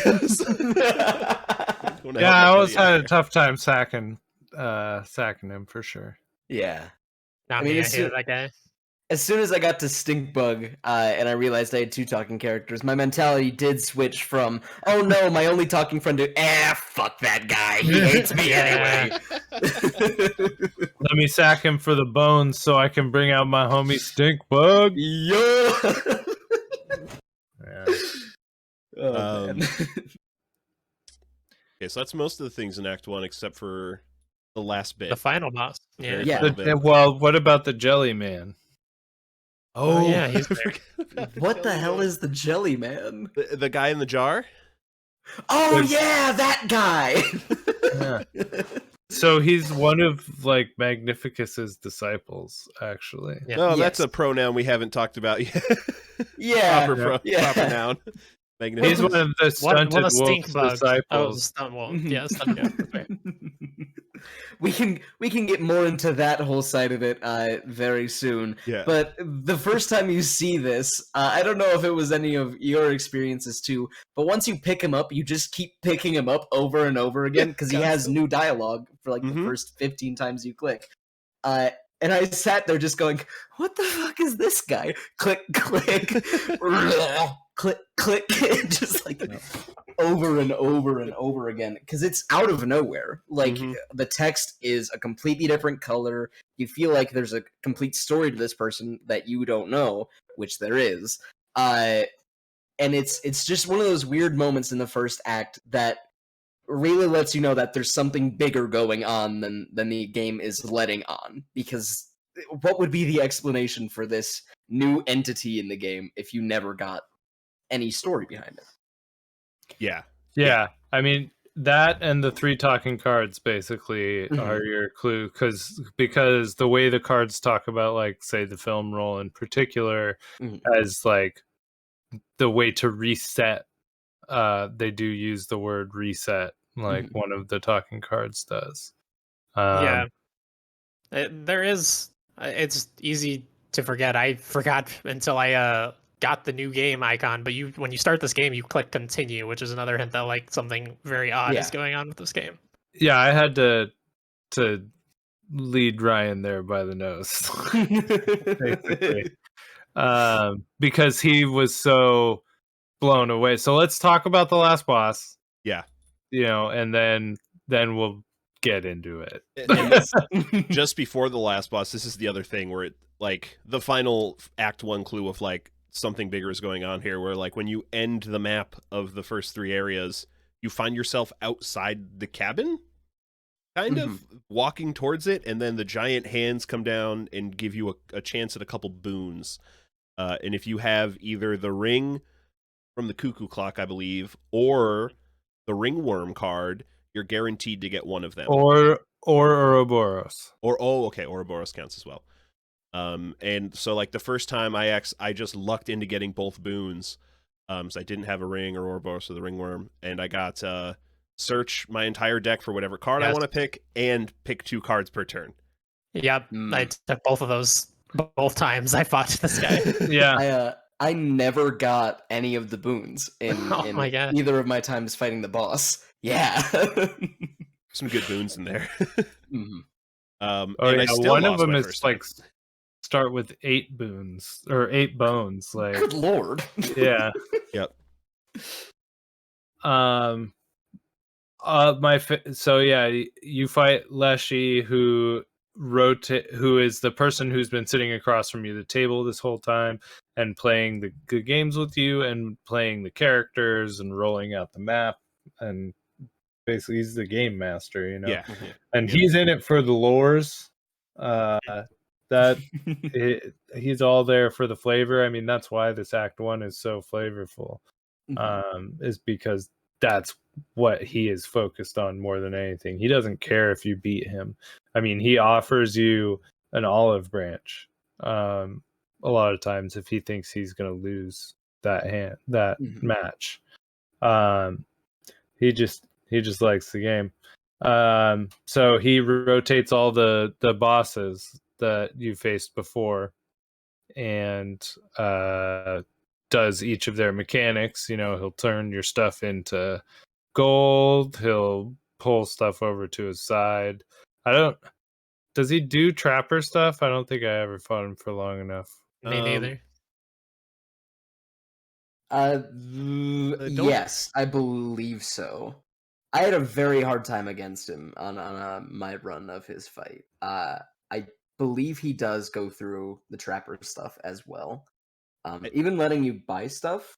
yeah, I always had a tough time sacking him for sure. Yeah. I mean, I hated that guy. As soon as I got to Stinkbug and I realized I had 2 talking characters, my mentality did switch from, oh no, my only talking friend, to, fuck that guy, he hates me anyway. Let me sack him for the bones so I can bring out my homie Stinkbug. Yo! Yeah. Oh, man. Okay, so that's most of the things in Act 1 except for the last bit. The final boss. Very Yeah. final bit. Well, what about the Jelly Man? Oh, yeah, he's there. What the hell is the Jelly Man? The guy in the jar? Oh, yeah, that guy! Yeah. So he's one of like Magnificus's disciples, actually. Yeah. No, Yes. that's a pronoun we haven't talked about yet. Yeah. Proper noun. He's one of the stunted What a wolf's stink bug. Oh, disciples. stunt wolf. Yeah, stunt wolf. We can get more into that whole side of it very soon. Yeah. But the first time you see this, I don't know if it was any of your experiences too, but once you pick him up, you just keep picking him up over and over again because he has new dialogue for like the first 15 times you click. And I sat there just going, what the fuck is this guy? Click, click, click, click, just like over and over and over again. Because it's out of nowhere. Like, the text is a completely different color. You feel like there's a complete story to this person that you don't know, which there is. And it's just one of those weird moments in the first act that really lets you know that there's something bigger going on than the game is letting on. Because what would be the explanation for this new entity in the game if you never got any story behind it? Yeah. I mean, that and the 3 talking cards basically are your clue, because the way the cards talk about, like, say, the film roll in particular as like the way to reset, they do use the word reset, like one of the talking cards does. Yeah. There is... It's easy to forget. I forgot until I got the new game icon, but when you start this game, you click continue, which is another hint that like something very odd is going on with this game. Yeah, I had to lead Ryan there by the nose, basically, because he was so blown away. So let's talk about the last boss. Yeah. And then we'll get into it. And just before the last boss, this is the other thing where it, like, the final Act 1 clue of like something bigger is going on here, where like when you end the map of the first 3 areas, you find yourself outside the cabin, kind of walking towards it, and then the giant hands come down and give you a chance at a couple boons. And if you have either the ring from the cuckoo clock, I believe, or the ringworm card, you're guaranteed to get one of them. Or Ouroboros. Ouroboros counts as well. And so like the first time I just lucked into getting both boons. So I didn't have a ring or Ouroboros or the ringworm, and I got search my entire deck for whatever card I want to pick and pick 2 cards per turn. Yep. I took both of those both times I fought this guy. Yeah. I never got any of the boons in my God. either of my times fighting the boss. Yeah. Some good boons in there. One I of them is like start with 8 boons or 8 bones. Like, good lord. Yeah. Yep. You fight Leshy, who is the person who's been sitting across from you the table this whole time and playing the good games with you and playing the characters and rolling out the map, and basically he's the game master, Yeah. and he's in it for the lores, That he's all there for the flavor. I mean, that's why this Act 1 is so flavorful. Is because that's what he is focused on more than anything. He doesn't care if you beat him. I mean, he offers you an olive branch a lot of times if he thinks he's going to lose that match. He just likes the game. So he rotates all the bosses that you faced before and does each of their mechanics. He'll turn your stuff into gold. He'll pull stuff over to his side. Does he do trapper stuff? I don't think I ever fought him for long enough. Me neither. Yes, I believe so. I had a very hard time against him on my run of his fight. I believe he does go through the trapper stuff as well. Even letting you buy stuff,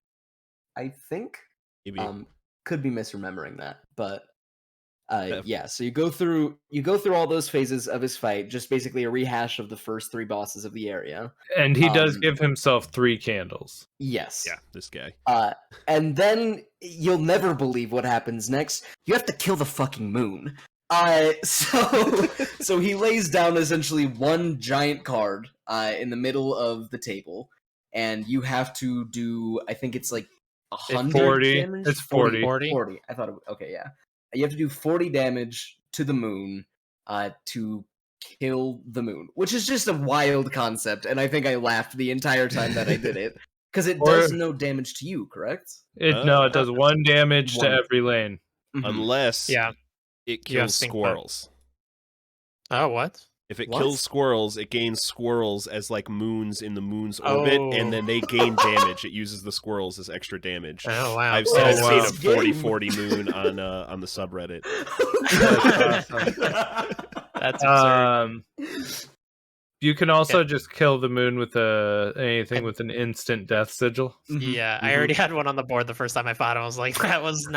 I think. Maybe. Could be misremembering that, but yeah. So you go through all those phases of his fight, just basically a rehash of the first 3 bosses of the area. And he does give himself 3 candles. Yes. Yeah, this guy. And then you'll never believe what happens next. You have to kill the fucking moon. So he lays down essentially one giant card in the middle of the table, and you have to do, I think it's like 100 40. damage? It's 40. 40. I thought okay, yeah. You have to do 40 damage to the moon to kill the moon, which is just a wild concept, and I think I laughed the entire time that I did it. Because it does no damage to you, correct? No, it does 1 damage to every lane. Unless it kills squirrels. Oh, what? If it kills squirrels, it gains squirrels as like moons in the moon's orbit, and then they gain damage. It uses the squirrels as extra damage. Oh, wow. I've seen a 40-40 moon on the subreddit. That's absurd. You can also just kill the moon with anything with an instant death sigil. Yeah, I already had one on the board the first time I fought him. I was like, that was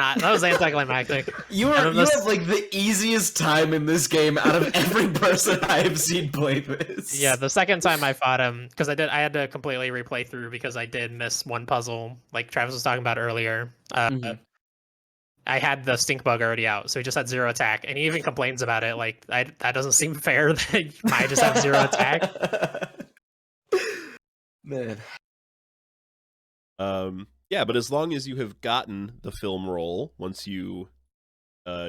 anticlimactic. You have like the easiest time in this game out of every person I have seen play this. Yeah, the second time I fought him, because I had to completely replay through because I did miss one puzzle, like Travis was talking about earlier. I had the stink bug already out, so he just had 0 attack, and he even complains about it. Like, that doesn't seem fair that I just have 0 attack. Man. Yeah, but as long as you have gotten the film roll, once you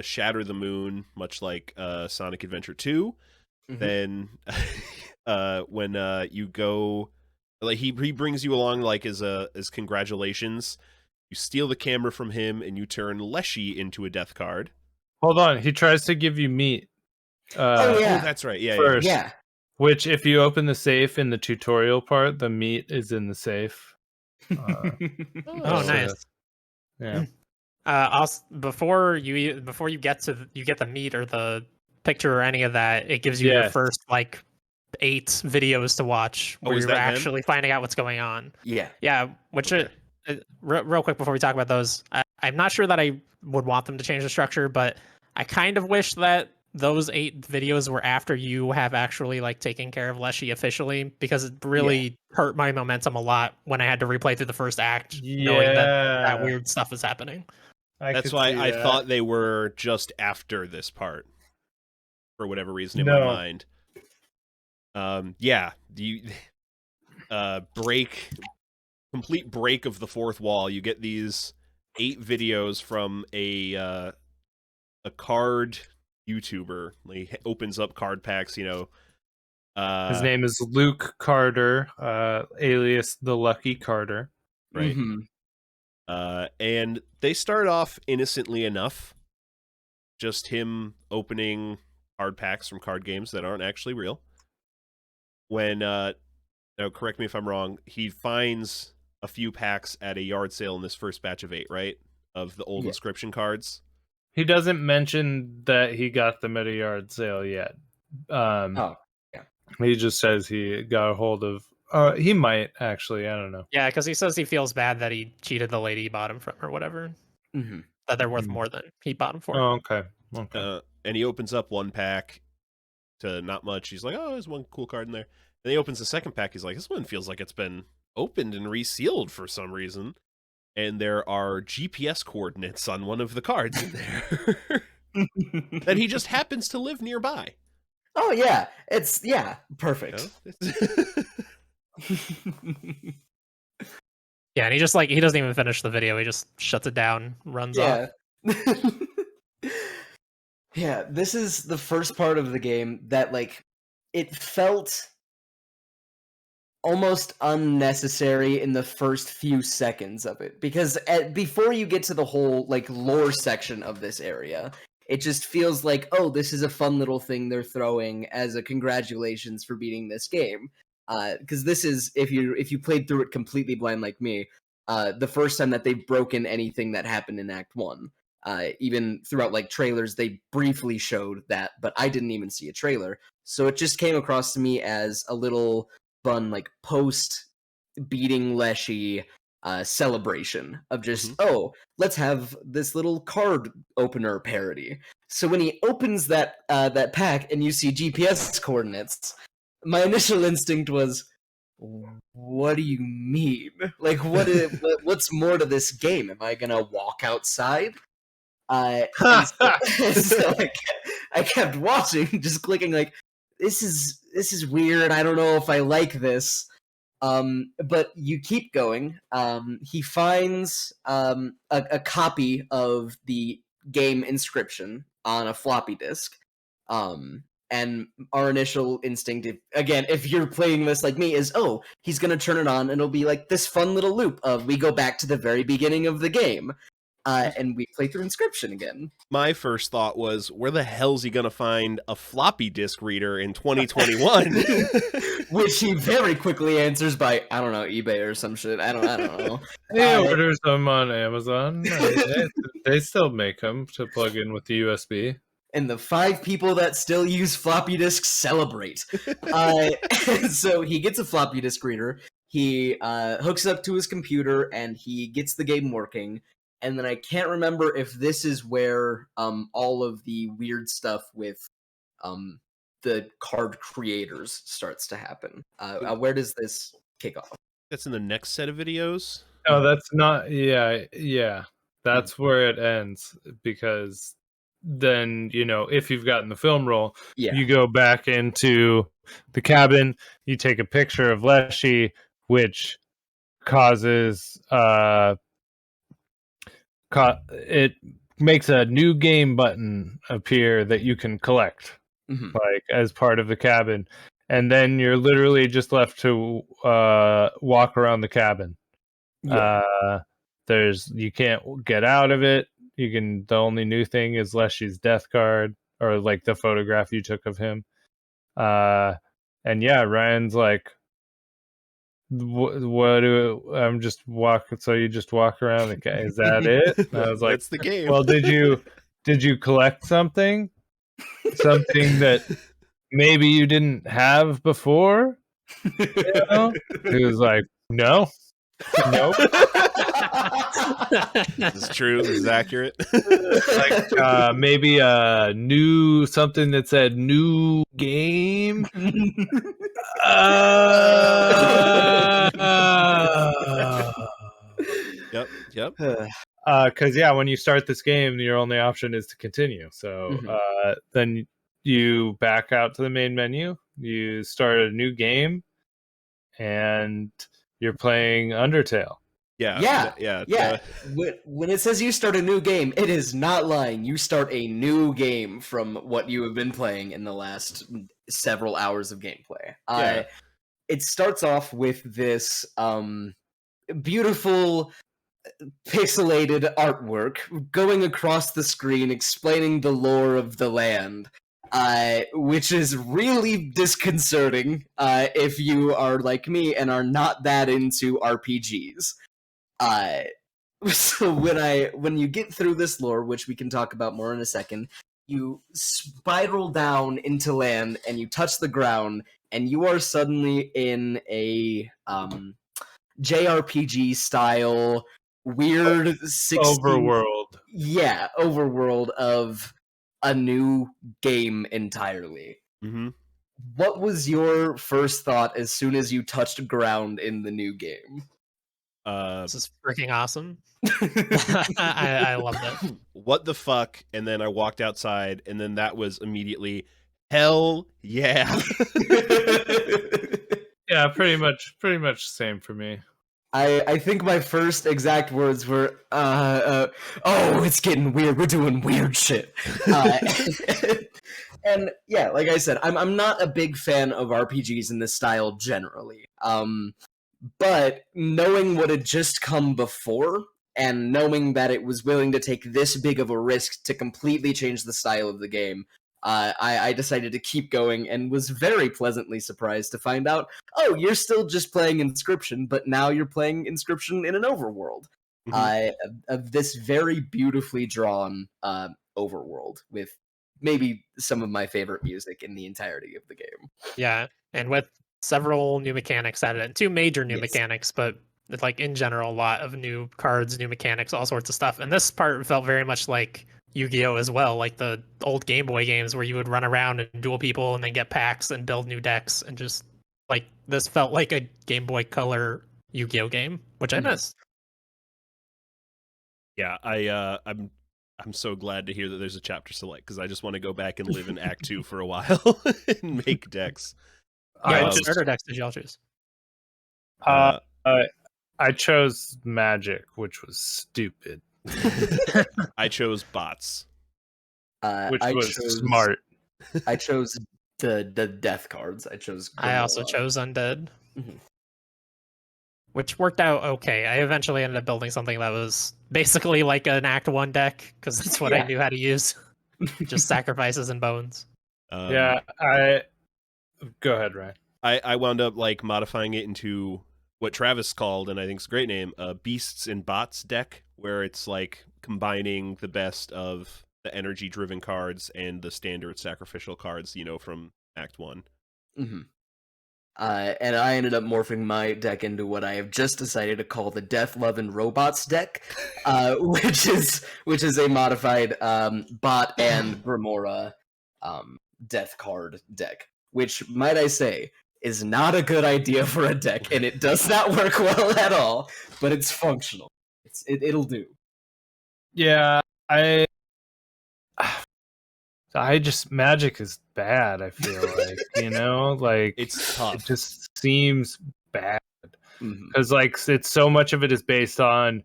shatter the moon, much like Sonic Adventure 2, then when you go, like he brings you along like as congratulations. You steal the camera from him, and you turn Leshy into a death card. Hold on, he tries to give you meat. Oh, that's right. Yeah, first, yeah. Which, if you open the safe in the tutorial part, the meat is in the safe. Oh, nice. Yeah. Also, before you get the meat or the picture or any of that, it gives you your first like 8 videos to watch where you're actually finding out what's going on. Yeah. Which real quick before we talk about those, I'm not sure that I would want them to change the structure, but I kind of wish that those 8 videos were after you have actually like taken care of Leshy officially, because it really hurt my momentum a lot when I had to replay through the first act knowing that weird stuff is happening. That's why I thought they were just after this part for whatever reason in my mind. Complete break of the fourth wall. You get these 8 videos from a card YouTuber. He opens up card packs, His name is Luke Carter, alias the Lucky Carter. Right. And they start off innocently enough. Just him opening card packs from card games that aren't actually real. When, now correct me if I'm wrong, he finds a few packs at a yard sale in this first batch of 8, right? Of the old Inscryption cards. He doesn't mention that he got them at a yard sale yet. He just says he got a hold of... he might, actually. I don't know. Yeah, because he says he feels bad that he cheated the lady he bought him from or whatever. That they're worth more than he bought them for. Oh, okay. And he opens up one pack to not much. He's like, oh, there's one cool card in there. And he opens the second pack. He's like, this one feels like it's been opened and resealed for some reason. And there are GPS coordinates on one of the cards in there that he just happens to live nearby. Oh yeah, it's perfect. You know? Yeah, and he just like he doesn't even finish the video. He just shuts it down, runs off. Yeah, this is the first part of the game that like it felt almost unnecessary in the first few seconds of it, because before you get to the whole like lore section of this area, it just feels like, oh, this is a fun little thing they're throwing as a congratulations for beating this game. Because this is, if you played through it completely blind like me, the first time that they've broken anything that happened in Act 1. Even throughout like trailers, they briefly showed that, but I didn't even see a trailer. So it just came across to me as a little fun, like post beating Leshy celebration of just, oh, let's have this little card opener parody. So when he opens that pack and you see GPS coordinates, my initial instinct was, what do you mean? Like, what's more to this game? Am I gonna walk outside? So I kept watching, just clicking like, this is weird. I don't know if I like this. But you keep going. He finds a copy of the game Inscryption on a floppy disk. And our initial instinct, if you're playing this like me, is, oh, he's gonna turn it on and it'll be like this fun little loop of we go back to the very beginning of the game. And we play through Inscryption again. My first thought was, where the hell's he going to find a floppy disk reader in 2021? Which he very quickly answers by, I don't know, eBay or some shit. I don't know. He orders them on Amazon. They still make them to plug in with the USB. And the 5 people that still use floppy disks celebrate. So he gets a floppy disk reader. He hooks up to his computer and he gets the game working. And then I can't remember if this is where all of the weird stuff with the card creators starts to happen. Where does this kick off? That's in the next set of videos? No, that's not. Yeah. That's where it ends, because then, if you've gotten the film roll, you go back into the cabin, you take a picture of Leshy, which causes... it makes a new game button appear that you can collect, like as part of the cabin, and then you're literally just left to walk around the cabin. You can't get out of it. The only new thing is Leshy's death card, or like the photograph you took of him. And yeah, Ryan's like, I'm just walking. So you just walk around. Is that it? And I was like, that's the game. Well, did you collect something that maybe you didn't have before? He was like, nope. This is true. This is accurate. Like maybe something that said new game. Yep. Because when you start this game, your only option is to continue. So then you back out to the main menu, you start a new game, and you're playing Undertale. Yeah. When it says you start a new game, it is not lying. You start a new game from what you have been playing in the last several hours of gameplay. It starts off with this beautiful pixelated artwork going across the screen explaining the lore of the land, which is really disconcerting if you are like me and are not that into RPGs. So when you get through this lore, which we can talk about more in a second, you spiral down into land and you touch the ground, and you are suddenly in a JRPG style weird overworld. Yeah, overworld of a new game entirely. what was your first thought as soon as you touched ground in the new game? This is freaking awesome. I loved it. What the fuck? And then I walked outside, and then that was immediately hell yeah. Yeah, pretty much same for me. I think my first exact words were, oh, it's getting weird. We're doing weird shit. And yeah, like I said, I'm not a big fan of RPGs in this style generally. But knowing what had just come before, and knowing that it was willing to take this big of a risk to completely change the style of the game, I decided to keep going and was very pleasantly surprised to find out, oh, you're still just playing Inscryption, but now you're playing Inscryption in an overworld. Of this very beautifully drawn overworld with maybe some of my favorite music in the entirety of the game. Yeah, and with several new mechanics added in, 2 major new mechanics, but like in general, a lot of new cards, new mechanics, all sorts of stuff. And this part felt very much like Yu-Gi-Oh as well, like the old Game Boy games where you would run around and duel people and then get packs and build new decks, and just like this felt like a Game Boy Color Yu-Gi-Oh game, which I missed. Yeah, I'm so glad to hear that there's a chapter select, because I just want to go back and live in Act 2 for a while and make decks. Yeah, what starter decks did y'all choose? I chose Magic, which was stupid. I chose bots. Which was smart. I chose the death cards. I also chose Undead. Mhm. Which worked out okay. I eventually ended up building something that was basically like an Act 1 deck, because that's what I knew how to use. Just sacrifices and bones. Go ahead, Ryan. I wound up like modifying it into what Travis called, and I think it's a great name, Beasts and Bots deck, where it's like combining the best of the energy-driven cards and the standard sacrificial cards, from Act 1. Mm-hmm. And I ended up morphing my deck into what I have just decided to call the Death, Love, and Robots deck, which is a modified bot and Remora death card deck, which, might I say, is not a good idea for a deck, and it does not work well at all, but it's functional. It'll do. Yeah, Magic is bad, I feel like, like it's tough. It just seems bad. Mhm. Because it's so much of it is based on,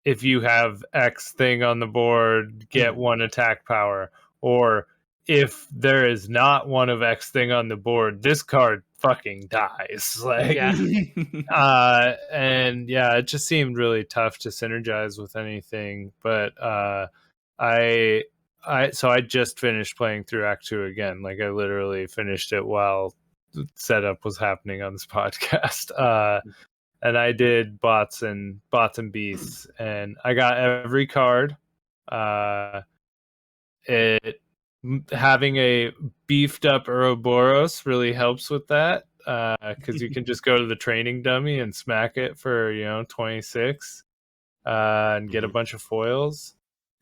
if you have X thing on the board, get 1 attack power, or if there is not one of X thing on the board, this card fucking dies. And it just seemed really tough to synergize with anything. But I just finished playing through Act 2 again. Like, I literally finished it while the setup was happening on this podcast. And I did bots and beasts, and I got every card. Having a beefed up Ouroboros really helps with that, because you can just go to the training dummy and smack it for 26 and get a bunch of foils.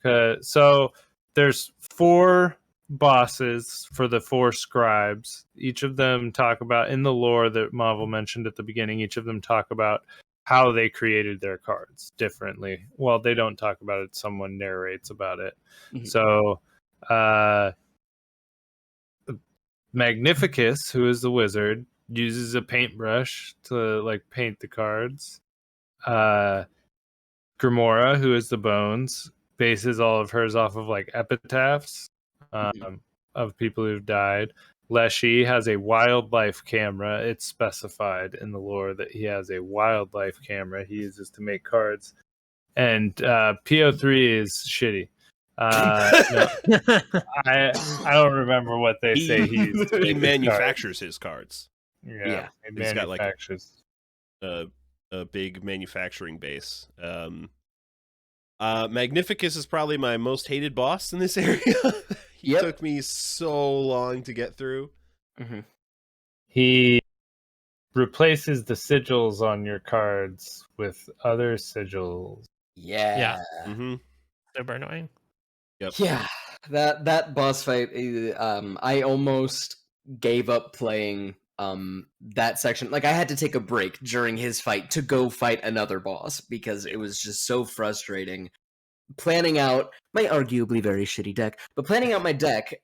So there's 4 bosses for the 4 scribes. Each of them talk about, in the lore that Mahvl mentioned at the beginning, each of them talk about how they created their cards differently. Well, they don't talk about it, someone narrates about it. Mhm. So Magnificus, who is the wizard, uses a paintbrush to paint the cards. Grimora, who is the bones, bases all of hers off of epitaphs of people who've died. Leshy has a wildlife camera. It's specified in the lore that he has a wildlife camera he uses to make cards. And PO3 is shitty. No, I don't remember what they say he manufactures his cards. Yeah, he he's got manufactures. a big manufacturing base. Magnificus is probably my most hated boss in this area. He took me so long to get through. Mm-hmm. He replaces the sigils on your cards with other sigils. Yeah. Mm-hmm. Super annoying. Yep. Yeah, that boss fight, I almost gave up playing that section. Like I had to take a break during his fight to go fight another boss because it was just so frustrating planning out my arguably very shitty deck, but planning out my deck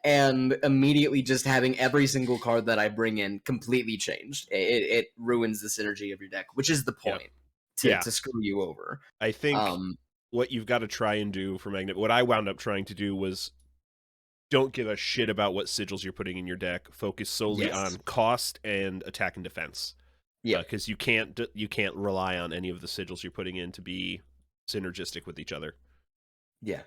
and immediately just having every single card that I bring in completely changed. It ruins the synergy of your deck, which is the point to screw you over. I think what you've got to try and do for Magnet, what I wound up trying to do was don't give a shit about what sigils you're putting in your deck. Focus solely on cost and attack and defense. Yeah, because you can't rely on any of the sigils you're putting in to be synergistic with each other. Yeah.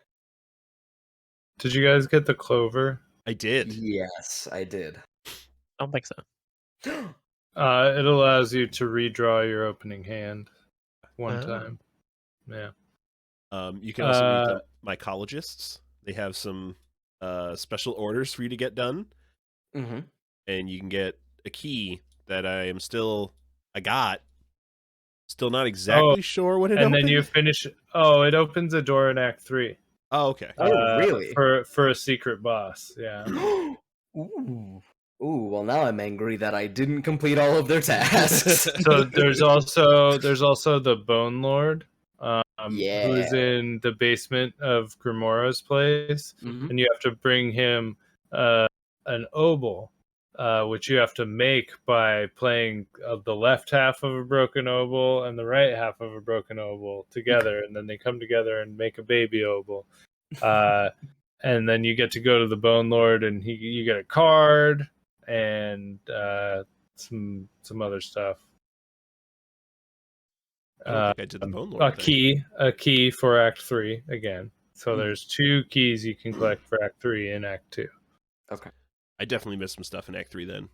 Did you guys get the clover? I did. Yes, I did. I don't think so. It allows you to redraw your opening hand one time. Yeah. You can also meet the mycologists. They have some special orders for you to get done. Mm-hmm. And you can get a key that I got. Still not exactly sure what it and opened. then you finish. Oh, it opens a door in Act 3. Oh, okay. Oh, really? For a secret boss, yeah. Ooh. Ooh, well now I'm angry that I didn't complete all of their tasks. So there's also the Bone Lord, who is Yeah. in the basement of Grimoro's place, Mhm. and you have to bring him an obol, which you have to make by playing the left half of a broken obol and the right half of a broken obol together, and then they come together and make a baby obol. And then you get to go to the Bone Lord, and you get a card and some other stuff. I don't think I did the Bone Lord thing. A key for Act 3 again. So there's 2 keys you can collect for Act 3 in Act 2. Okay. I definitely missed some stuff in Act 3 then.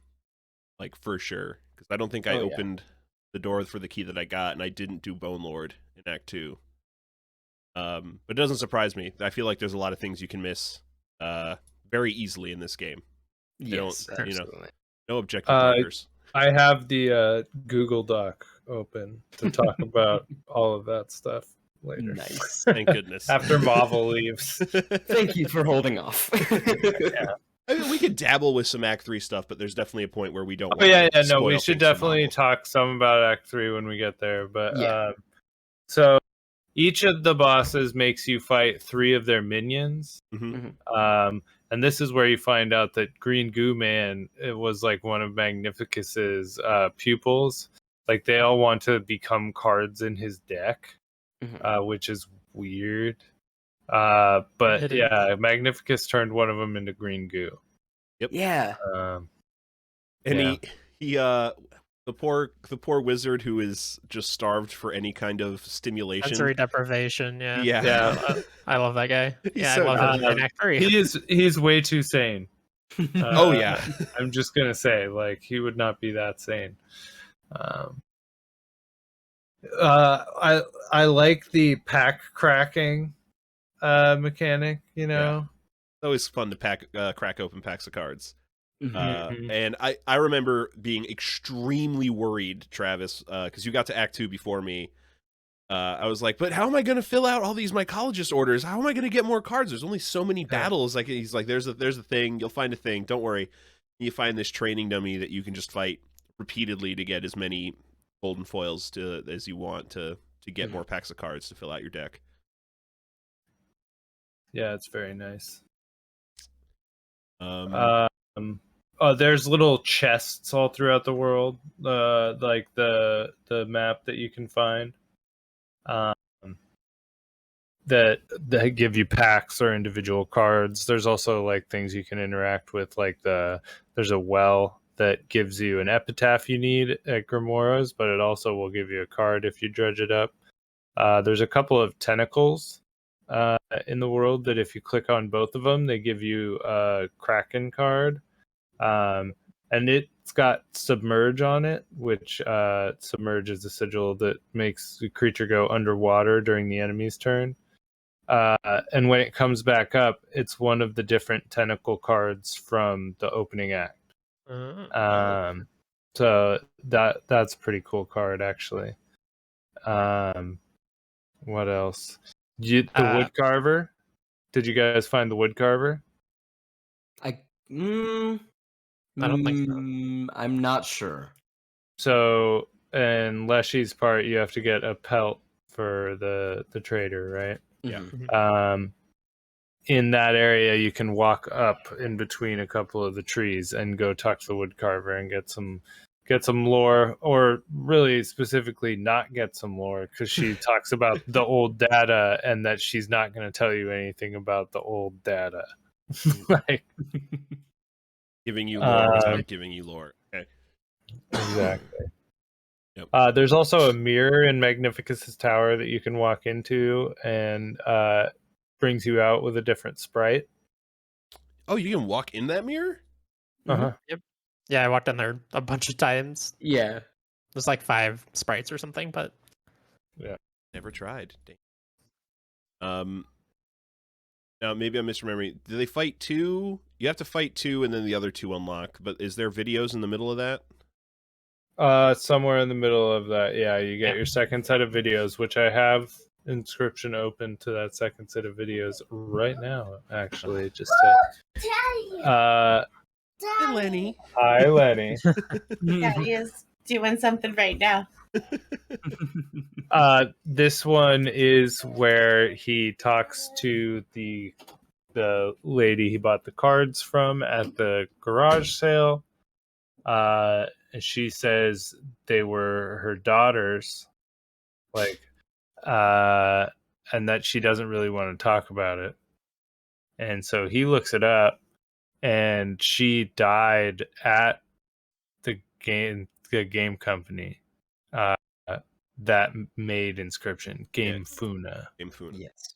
Like, for sure. Because I don't think I opened the door for the key that I got, and I didn't do Bone Lord in Act 2. But it doesn't surprise me. I feel like there's a lot of things you can miss very easily in this game. Yes, absolutely. No objective markers. I have the Google Doc open to talk about all of that stuff later. Nice. Thank goodness. After Mahvl leaves. Thank you for holding off. Yeah. I mean, we could dabble with some Act 3 stuff, but there's definitely a point where we don't Oh, yeah, no, we spoil should things for definitely Mahvl. talk some about Act 3 when we get there. But Yeah. so each of the bosses makes you fight 3 of their minions. Mm-hmm. And this is where you find out that Green Goo Man, it was like one of Magnificus's pupils. Like they all want to become cards in his deck, which is weird. But yeah, Magnificus turned one of them into Green Goo. Yep. Yeah. And he the poor wizard who is just starved for any kind of stimulation. Sensory deprivation, Yeah. I love that guy. He's I love him in Act 3. He's way too sane. Oh yeah. I'm just gonna say, like, he would not be that sane. I like the pack cracking mechanic, you know. It's always fun to crack open packs of cards. Mm-hmm. And I remember being extremely worried, Travis, because you got to Act 2 before me. I was like, but how am I going to fill out all these mycologist orders? How am I going to get more cards? There's only so many battles. Like he's like, there's a thing. You'll find a thing. Don't worry. You find this training dummy that you can just fight repeatedly to get as many golden foils as you want to get more packs of cards to fill out your deck. Yeah, it's very nice. There's little chests all throughout the world, like the map that you can find, that give you packs or individual cards. There's also like things you can interact with, like there's a well that gives you an epitaph you need at Grimoro's, but it also will give you a card if you dredge it up. There's a couple of tentacles in the world that if you click on both of them, they give you a Kraken card. And it's got Submerge on it, which Submerge is a sigil that makes the creature go underwater during the enemy's turn. And when it comes back up, it's one of the different tentacle cards from the opening act. So that's a pretty cool card, actually. What else? The Woodcarver. Did you guys find the Woodcarver? I don't think so. I'm not sure. So in Leshy's part, you have to get a pelt for the trader, right? Yeah. Mhm. In that area, you can walk up in between a couple of the trees and go talk to the woodcarver and get some lore, or really specifically not get some lore, because she talks about the old data and that she's not going to tell you anything about the old data. Like, Giving you lore without giving you lore. Okay. exactly. Yep. There's also a mirror in Magnificus's tower that you can walk into, and brings you out with a different sprite. Oh, you can walk in that mirror? Uh-huh. Yep. Yeah, I walked in there a bunch of times. Yeah. There's like 5 sprites or something, but Never tried. Now maybe I'm misremembering. Do they fight 2? You have to fight 2 and then the other 2 unlock, but is there videos in the middle of that? Somewhere in the middle of that, yeah, you get your second set of videos, which I have Inscryption open to that second set of videos right now, actually, just to Hi, Lenny. hi, Lenny. Yeah, he is doing something right now. This one is where he talks to the lady he bought the cards from at the garage sale. And she says they were her daughters, like, and that she doesn't really want to talk about it. And so he looks it up, and she died at the game company that made Inscryption, Game Funa. Game Funa. Yes.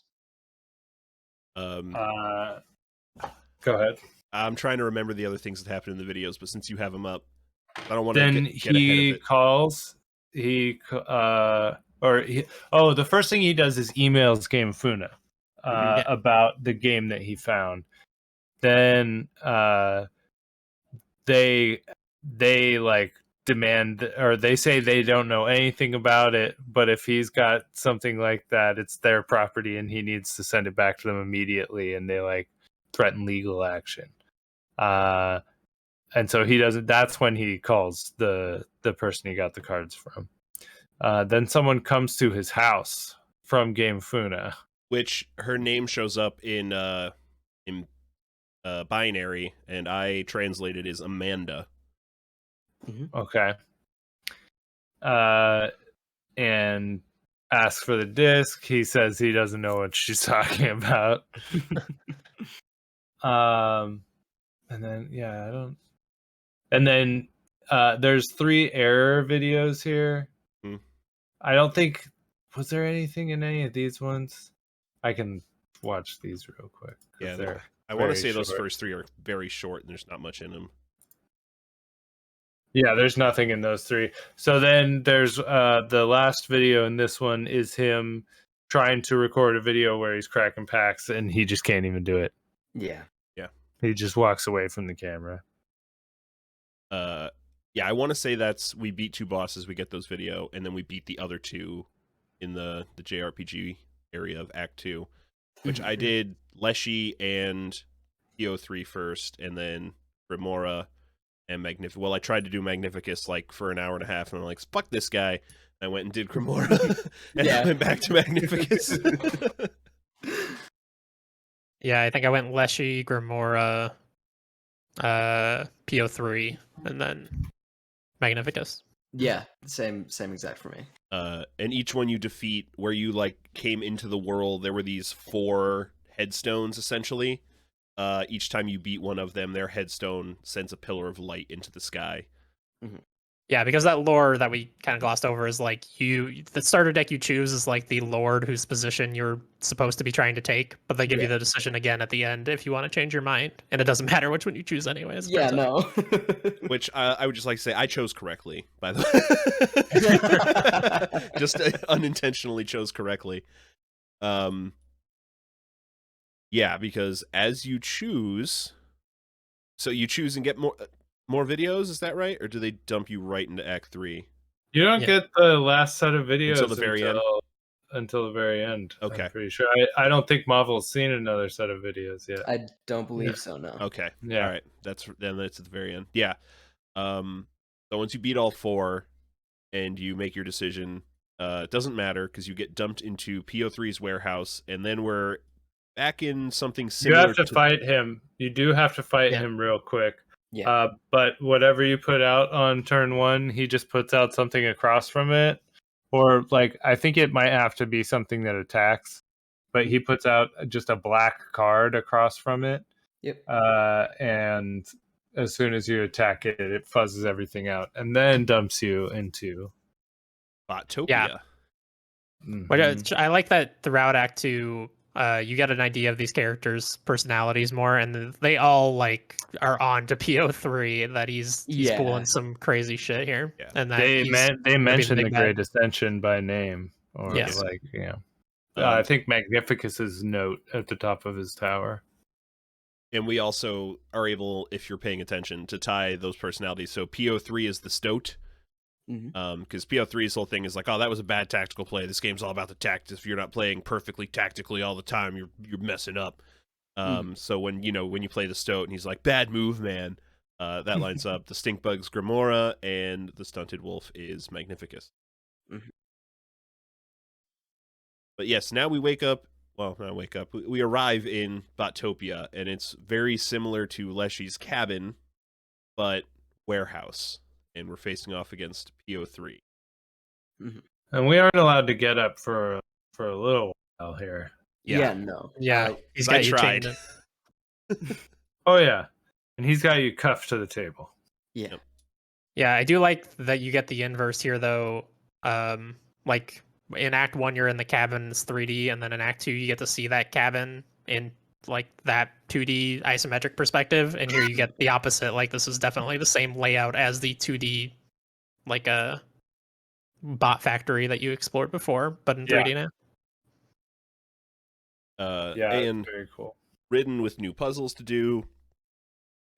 Go ahead. I'm trying to remember the other things that happened in the videos, but since you have them up, I don't want Then to get ahead he of it. calls. The first thing he does is emails Game Funa about the game that he found. Then they like demand, or they say they don't know anything about it, but if he's got something like that, it's their property and he needs to send it back to them immediately, and they like threaten legal action. And so he doesn't. That's when he calls the person he got the cards from. Then someone comes to his house from Game Funa, Which her name shows up in binary, and I translated as Amanda. Okay. And asks for the disc. He says he doesn't know what she's talking about. And then I don't. And then there's 3 error videos here. I don't think, was there anything in any of these ones? I can watch these real quick. Yeah, I want to say those first 3 are very short and there's not much in them. Yeah, there's nothing in those 3. So then there's the last video in this one is him trying to record a video where he's cracking packs and he just can't even do it. Yeah. He just walks away from the camera. I want to say we beat 2 bosses, we get those video, and then we beat the other 2 in the JRPG area of Act 2, which I did Leshy and PO3 first, and then Remora and Magnificus. Well, I tried to do Magnificus like for an hour and a half, and I'm like, fuck this guy. I went and did Grimoire, and I went back to Magnificus. yeah, I think I went Leshy, Grimoire, PO3, and then Magnificus. Yeah, same exact for me. And each one you defeat, where you like came into the world, there were these 4 headstones essentially. Each time you beat one of them, their headstone sends a pillar of light into the sky. Yeah, because that lore that we kind of glossed over is like the starter deck you choose is like the lord whose position you're supposed to be trying to take, but they give you the decision again at the end if you want to change your mind, and it doesn't matter which one you choose anyways. Yeah, no. Which I would just like to say I chose correctly, by the way. Just unintentionally chose correctly. Yeah, because as you choose, so you choose and get more videos, is that right? Or do they dump you right into Act 3? You don't get the last set of videos until the very end. until the very end. Okay. I'm pretty sure. I don't think Mahvl's seen another set of videos yet. I don't believe so. No. Okay. Yeah. All right. That's at the very end. Yeah. So once you beat all 4 and you make your decision, it doesn't matter because you get dumped into PO3's warehouse, and then we're back in something similar. You have to fight him. You do have to fight him real quick. Yeah. But whatever you put out on turn 1, he just puts out something across from it. Or, like, I think it might have to be something that attacks. But he puts out just a black card across from it. Yep. And as soon as you attack it, it fuzzes everything out. And then dumps you into Botopia. Yeah. But I like that throughout Act 2, you get an idea of these characters' personalities more, and they all like are on to PO3 that he's pulling some crazy shit here. Yeah. And that they mentioned the big bad. Great Ascension by name. Or Yes. like, I think Magnificus's note at the top of his tower. And we also are able, if you're paying attention, to tie those personalities. So PO3 is the Stoat. Because PO3's whole thing is like, oh, that was a bad tactical play. This game's all about the tactics. If you're not playing perfectly tactically all the time, you're messing up. So when you play the Stoat and he's like, bad move, man, that lines up. The Stinkbug's Grimora, and the Stunted Wolf is Magnificus. But yes, now we wake up. Well, not wake up. We arrive in Botopia, and it's very similar to Leshy's cabin, but warehouse. And we're facing off against PO3. And we aren't allowed to get up for a little while here. Yeah. No. Yeah. He's I got you tried. chained. Oh yeah, and he's got you cuffed to the table. Yeah. Yeah, I do like that you get the inverse here, though. Like in Act 1, you're in the cabin, it's 3D, and then in Act 2, you get to see that cabin in like that 2D isometric perspective, and here you get the opposite. Like this is definitely the same layout as the 2D, like a bot factory that you explored before, but in 3D now. And very cool. ridden with new puzzles to do,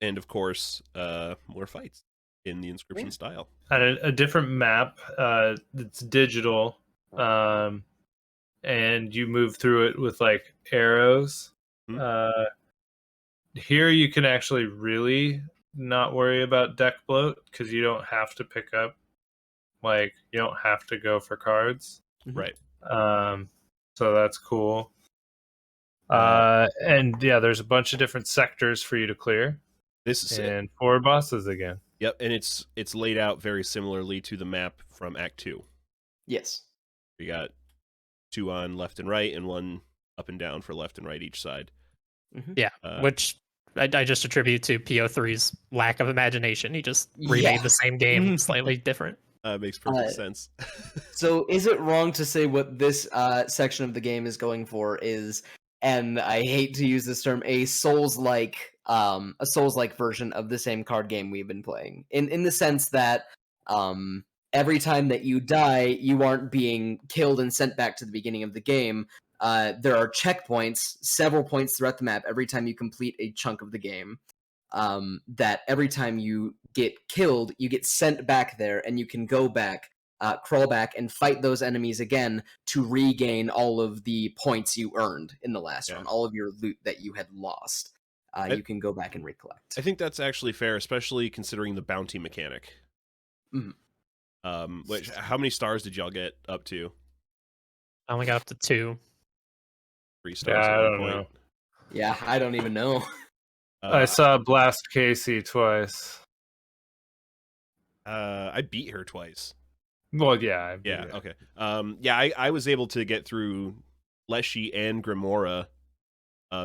and of course, more fights in the Inscryption style. And a different map. It's digital, and you move through it with like arrows. Here you can actually really not worry about deck bloat because you don't have to pick up, like you don't have to go for cards. Right. So that's cool. And yeah, there's a bunch of different sectors for you to clear. This is and 4 bosses again. Yep, and it's laid out very similarly to the map from Act 2. Yes. We got 2 on left and right, and 1 up and down for left and right each side. Yeah, which I just attribute to PO3's lack of imagination. He just remade the same game, slightly different. Makes perfect sense. So is it wrong to say what this section of the game is going for is, and I hate to use this term, a Souls-like version of the same card game we've been playing, in the sense that every time that you die, you aren't being killed and sent back to the beginning of the game. There are checkpoints, several points throughout the map every time you complete a chunk of the game, that every time you get killed, you get sent back there, and you can go back, crawl back, and fight those enemies again to regain all of the points you earned in the last round, all of your loot that you had lost. You can go back and recollect. I think that's actually fair, especially considering the bounty mechanic. How many stars did y'all get up to? I only got up to 2. 3 stars I at one don't point. know. Yeah, I don't even know. I saw Blast Casey twice. I beat her twice. Well, yeah. Okay. I was able to get through Leshy and Grimora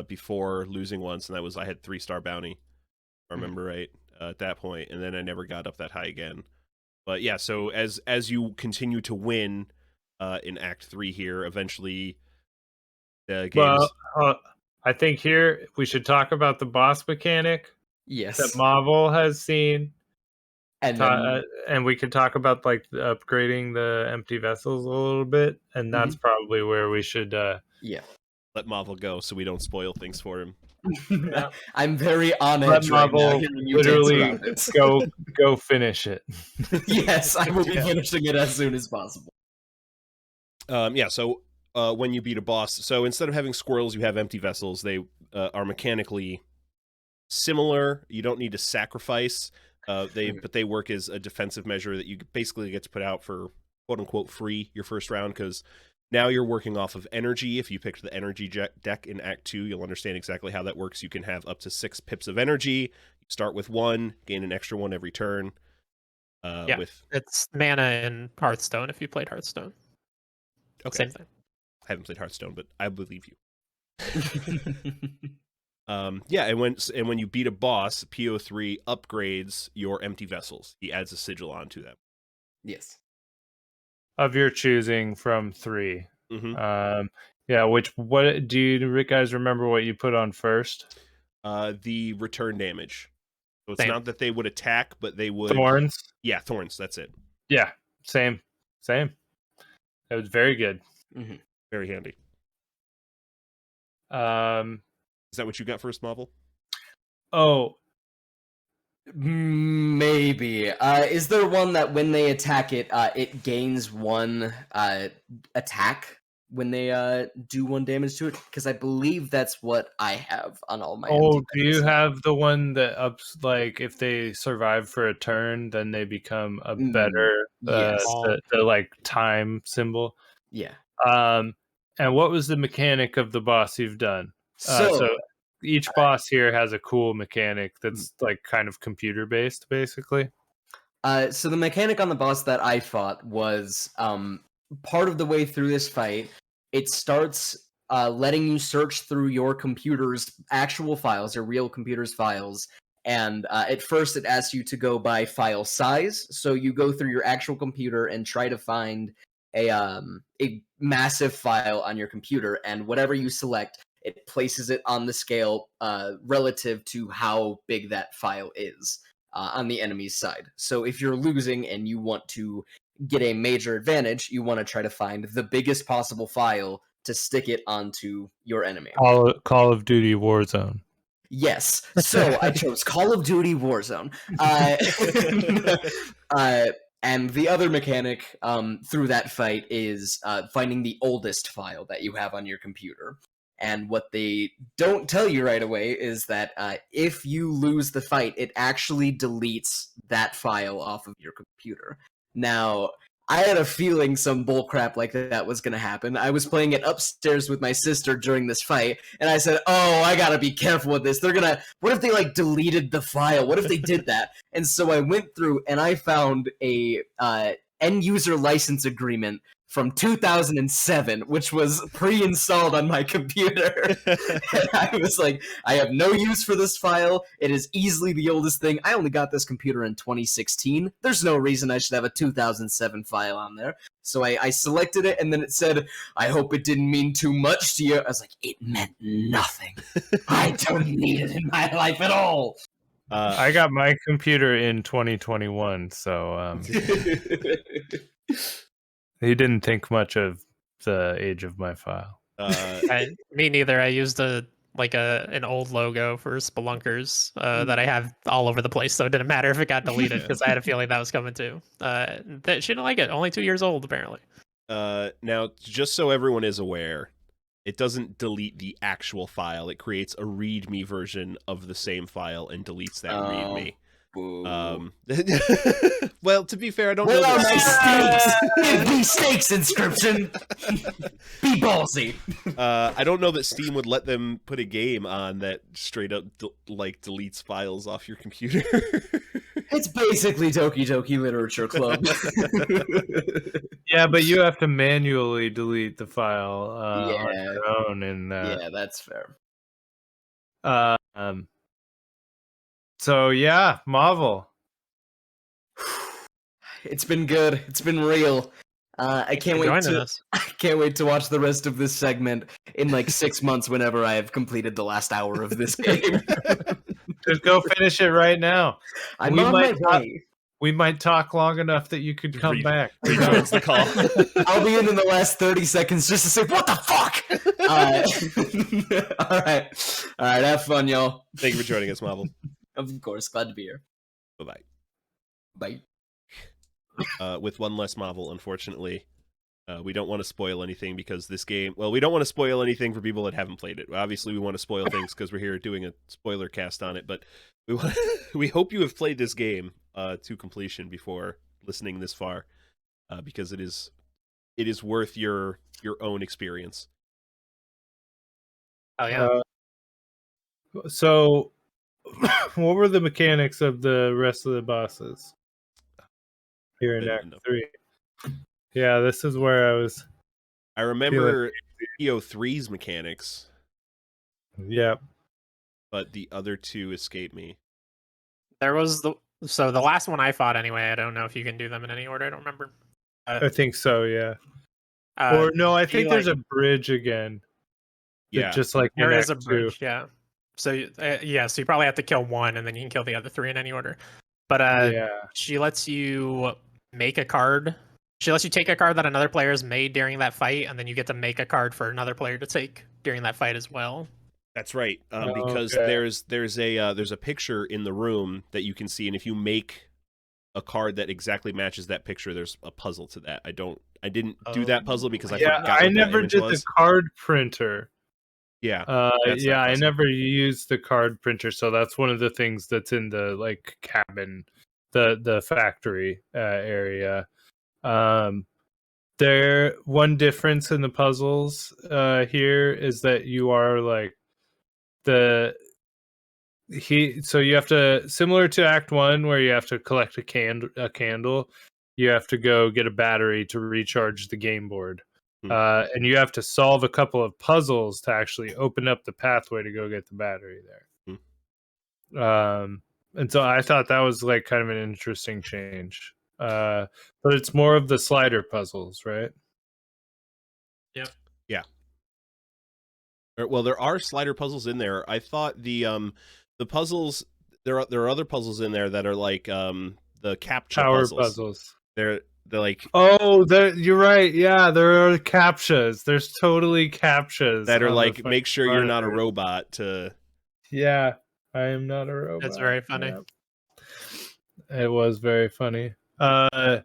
before losing once, and I had 3-star bounty, if I remember right, at that point, and then I never got up that high again. But yeah, so as you continue to win in Act 3 here, eventually the games... Well, I think here we should talk about the boss mechanic that Mahvl has seen. And we can talk about like upgrading the empty vessels a little bit, and that's probably where we should let Mahvl go so we don't spoil things for him. I'm very on edge right now. Literally go finish it. Yes, I will be finishing it as soon as possible. So when you beat a boss. So instead of having squirrels, you have empty vessels. They are mechanically similar. You don't need to sacrifice. But they work as a defensive measure that you basically get to put out for quote unquote free your first round, because now you're working off of energy. If you picked the energy deck in Act 2, you'll understand exactly how that works. You can have up to 6 pips of energy. You start with 1, gain an extra 1 every turn. It's mana in Hearthstone if you played Hearthstone. Okay. Same thing. I haven't played Hearthstone, but I believe you. And when you beat a boss, PO3 upgrades your empty vessels. He adds a sigil onto them. Yes. Of your choosing from 3. Mm-hmm. What do you guys remember what you put on first? The return damage. So it's Same. not that they would attack, but they would Thorns. Yeah, thorns. That's it. Yeah, same. It was very good. Mm-hmm. Very handy. Is that what you got first, Mahvl? Oh, Maybe. Is there one that when they attack it, it gains 1 attack when they do 1 damage to it? Because I believe that's what I have on all my. do you have the one that ups, like, if they survive for a turn, then they become a better yes. the like time symbol? Yeah. And what was the mechanic of the boss you've done? So each boss here has a cool mechanic that's like kind of computer based, basically. So the mechanic on the boss that I fought was part of the way through this fight, it starts letting you search through your computer's actual files, your real computer's files. And at first, it asks you to go by file size. So you go through your actual computer and try to find a massive file on your computer. And whatever you select, it places it on the scale relative to how big that file is on the enemy's side. So if you're losing and you want to get a major advantage, you want to try to find the biggest possible file to stick it onto your enemy. Call of Duty Warzone. Yes. So I chose Call of Duty Warzone. And the other mechanic through that fight is finding the oldest file that you have on your computer. And what they don't tell you right away is that if you lose the fight, it actually deletes that file off of your computer. Now, I had a feeling some bullcrap like that was going to happen. I was playing it upstairs with my sister during this fight, and I said, oh, I got to be careful with this. What if they, like, deleted the file? What if they did that? And so I went through, and I found a end-user license agreement from 2007, which was pre-installed on my computer. And I was like, I have no use for this file. It is easily the oldest thing. I only got this computer in 2016. There's no reason I should have a 2007 file on there. So I selected it, and then it said, I hope it didn't mean too much to you. I was like, it meant nothing. I don't need it in my life at all. I got my computer in 2021, so he didn't think much of the age of my file. Me neither. I used an old logo for Spoilunkers that I have all over the place, so it didn't matter if it got deleted because I had a feeling that was coming too. She didn't like it. Only 2 years old, apparently. Now, just so everyone is aware, it doesn't delete the actual file. It creates a README version of the same file and deletes that README. Well, to be fair, I don't know. Where are my stakes? Give me stakes, Inscryption. Be ballsy. I don't know that Steam would let them put a game on that straight up deletes files off your computer. It's basically Doki Doki Literature Club. Yeah, but you have to manually delete the file on your own. Yeah, that's fair. So yeah, Mahvl. It's been good. It's been real. I can't wait to watch the rest of this segment in like 6 months whenever I have completed the last hour of this game. Just go finish it right now. I'm on my way. We might talk long enough that you could come back. Rejoins the call. I'll be in the last 30 seconds just to say, what the fuck? All right. Have fun, y'all. Thank you for joining us, Mahvl. Of course. Glad to be here. Bye-bye. Bye. With one less Mahvl, unfortunately. We don't want to spoil anything because this game. Well, we don't want to spoil anything for people that haven't played it. Obviously, we want to spoil things because we're here doing a spoiler cast on it. But we hope you have played this game to completion before listening this far, because it is worth your own experience. Oh yeah. So, what were the mechanics of the rest of the bosses here in Act 3? Yeah, this is where I was. I remember PO3's mechanics. Yeah. But the other two escape me. There was the last one I fought anyway. I don't know if you can do them in any order. I don't remember. I think so. Yeah. Or no, I think there's a bridge again. Yeah, just like there is a bridge. Yeah. So so you probably have to kill one, and then you can kill the other three in any order. But she lets you make a card. She lets you take a card that another player has made during that fight, and then you get to make a card for another player to take during that fight as well. That's right, because there's a picture in the room that you can see, and if you make a card that exactly matches that picture, there's a puzzle to that. I didn't do that puzzle because I forgot. I never did the card printer. Yeah, I never used the card printer, so that's one of the things that's in the cabin, the factory area. One difference in the puzzles here is that you are so you have to, similar to Act 1 where you have to collect a candle, you have to go get a battery to recharge the game board. And you have to solve a couple of puzzles to actually open up the pathway to go get the battery there. And so I thought that was kind of an interesting change. But it's more of the slider puzzles, right? Yep. Yeah. Well, there are slider puzzles in there. I thought the puzzles, there are other puzzles in there that are the captcha puzzles. They're like, you're right. Yeah, there are captchas. There's totally captchas that are make sure you're not a robot. Yeah, I am not a robot. That's very funny. Yeah. It was very funny. So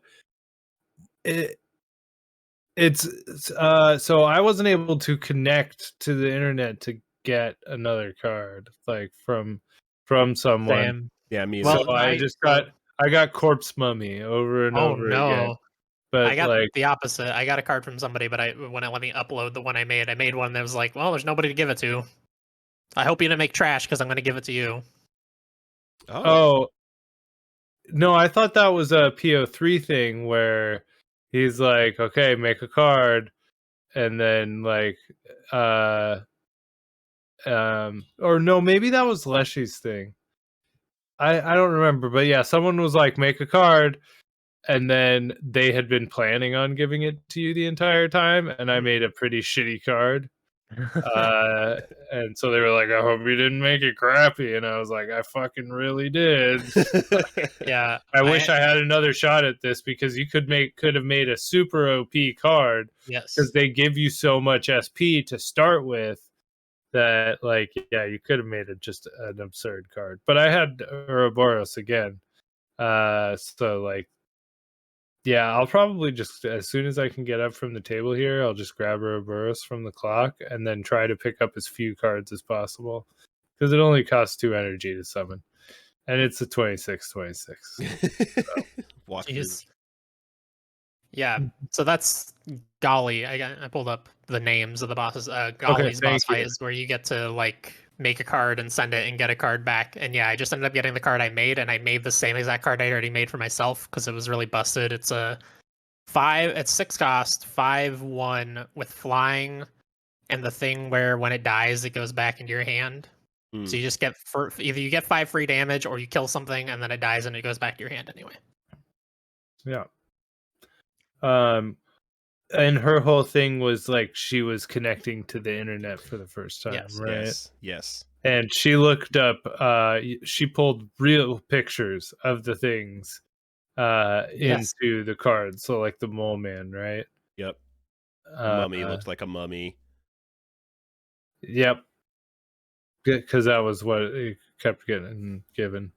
I wasn't able to connect to the internet to get another card from someone. Same. Yeah, me. Well, so I got Corpse Mummy over and over again. But I got the opposite. I got a card from somebody, but when it let me upload the one I made one that was like, well, there's nobody to give it to. I hope you didn't make trash because I'm going to give it to you. Oh. No, I thought that was a PO3 thing where he's like, okay, make a card, and then or no, maybe that was Leshy's thing. I don't remember, but yeah, someone was like, make a card, and then they had been planning on giving it to you the entire time, and I made a pretty shitty card. And so they were like, I hope you didn't make it crappy, and I was like, I fucking really did. Yeah, I wish I had another shot at this because you could have made a super OP card. Yes, because they give you so much SP to start with that you could have made it just an absurd card. But I had Ouroboros again, so yeah, I'll probably just, as soon as I can get up from the table here, I'll just grab Ouroboros from the clock and then try to pick up as few cards as possible. Because it only costs 2 energy to summon. And it's a 26/26. So. Yeah, so that's Golly. I pulled up the names of the bosses. Golly's boss fight is where you get to make a card and send it and get a card back. And yeah, I just ended up getting the card I made, and I made the same exact card I already made for myself because it was really busted. It's a 6 cost, 5/1 with flying, and the thing where when it dies, it goes back into your hand. So you just get either you get 5 free damage or you kill something and then it dies and it goes back to your hand anyway. Yeah. And her whole thing was she was connecting to the internet for the first time, right? Yes. And she looked up, she pulled real pictures of the things into the cards. So the mole man, right? Yep. Mummy looks like a mummy. Yep. Because that was what it kept getting given.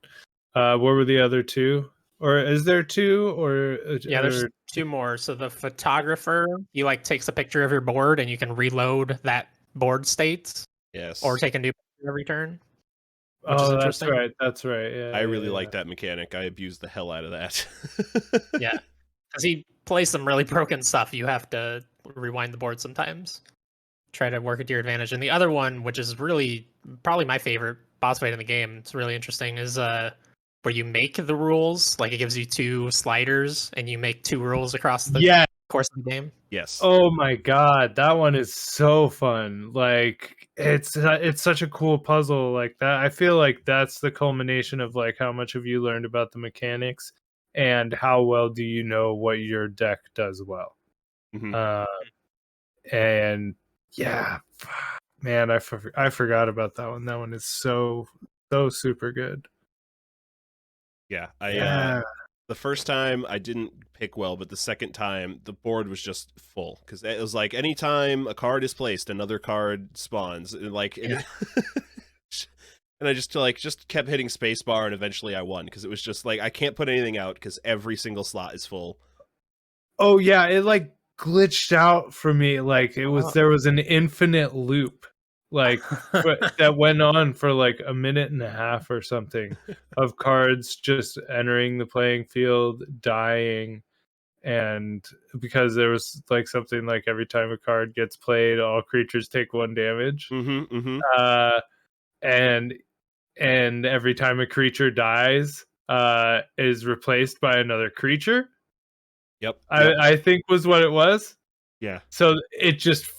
What were the other two? or is there two? Or Yeah, there's two more. So the photographer, he like takes a picture of your board and you can reload that board state Yes. or take a new picture every turn. Which is oh, that's interesting. right. That's right. Yeah, I really yeah, like that mechanic. I abused the hell out of that. Yeah, because he plays some really broken stuff. You have to rewind the board sometimes. Try to work it to your advantage. And the other one, which is really probably my favorite boss fight in the game, it's really interesting, is where you make the rules. Like it gives you two sliders and you make two rules across the yeah. course of the game. Yes. Oh my god, that one is so fun. Like it's such a cool puzzle like that. I feel like that's the culmination of like how much have you learned about the mechanics and how well do you know what your deck does well. Mhm. And yeah, man, I forgot about that one. That one is so super good. Yeah. The first time I didn't pick well, but the second time the board was just full because it was like anytime a card is placed, another card spawns, and like, and I just kept hitting spacebar, and eventually I won because it was just like I can't put anything out because every single slot is full. Oh yeah, it like glitched out for me. Like there was an infinite loop, like that went on for like a minute and a half or something of cards just entering the playing field, dying, and because there was like something like every time a card gets played, all creatures take 1 damage. Mm-hmm, mm-hmm. And every time a creature dies, is replaced by another creature. Yep. I think was what it was. Yeah. So it just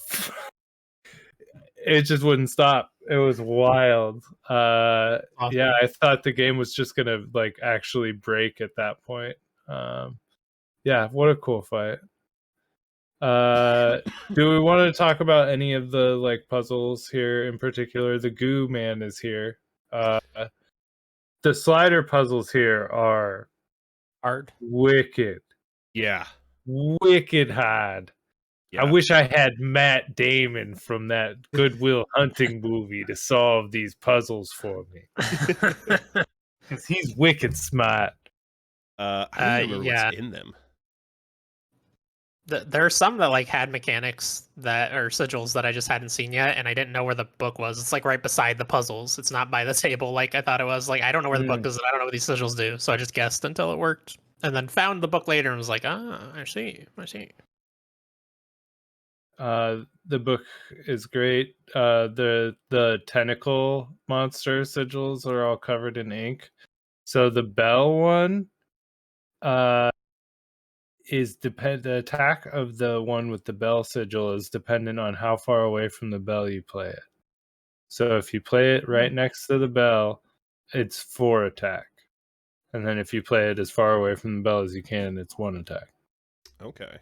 wouldn't stop. It was wild. Yeah, I thought the game was just gonna like actually break at that point. Yeah, what a cool fight. Do we want to talk about any of the like puzzles here in particular? The goo man is here. The slider puzzles here are Hard. wicked. Yeah. Wicked hard. Yeah. I wish I had Matt Damon from that Good Will Hunting movie to solve these puzzles for me. Because he's wicked smart. I don't remember yeah. what's in them. There are some that like had mechanics that are sigils that I just hadn't seen yet, and I didn't know where the book was. It's like right beside the puzzles. It's not by the table like I thought it was. Like I don't know where the book is, and I don't know what these sigils do. So I just guessed until it worked, and then found the book later and was like, I see. The book is great. The tentacle monster sigils are all covered in ink. So the bell one, is the attack of the one with the bell sigil is dependent on how far away from the bell you play it. So if you play it right next to the bell, it's 4 attack. And then if you play it as far away from the bell as you can, it's 1 attack. Okay.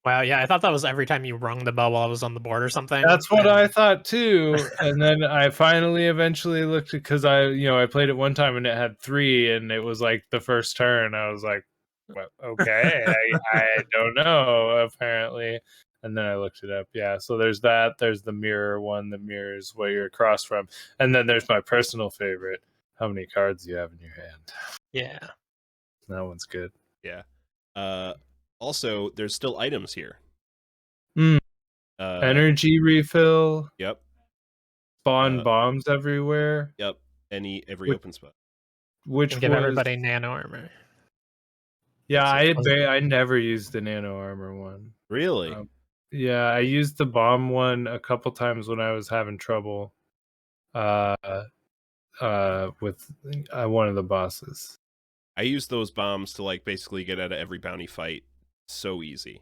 Wow, yeah, I thought that was every time you rung the bell while I was on the board or something. That's what I thought too. And then I finally eventually looked at, because I played it one time and it had 3 and it was like the first turn. I was like, well, okay, I don't know, apparently. And then I looked it up. Yeah, so there's that. There's the mirror one that mirrors what you're across from. And then there's my personal favorite. How many cards do you have in your hand? Yeah. That one's good. Yeah. Also, there's still items here. Energy refill. Yep. Spawn bombs everywhere. Yep. Every open spot. Which give everybody nano armor. Yeah, I never used the nano armor one. Really? Yeah, I used the bomb one a couple times when I was having trouble with one of the bosses. I used those bombs to like basically get out of every bounty fight so easy.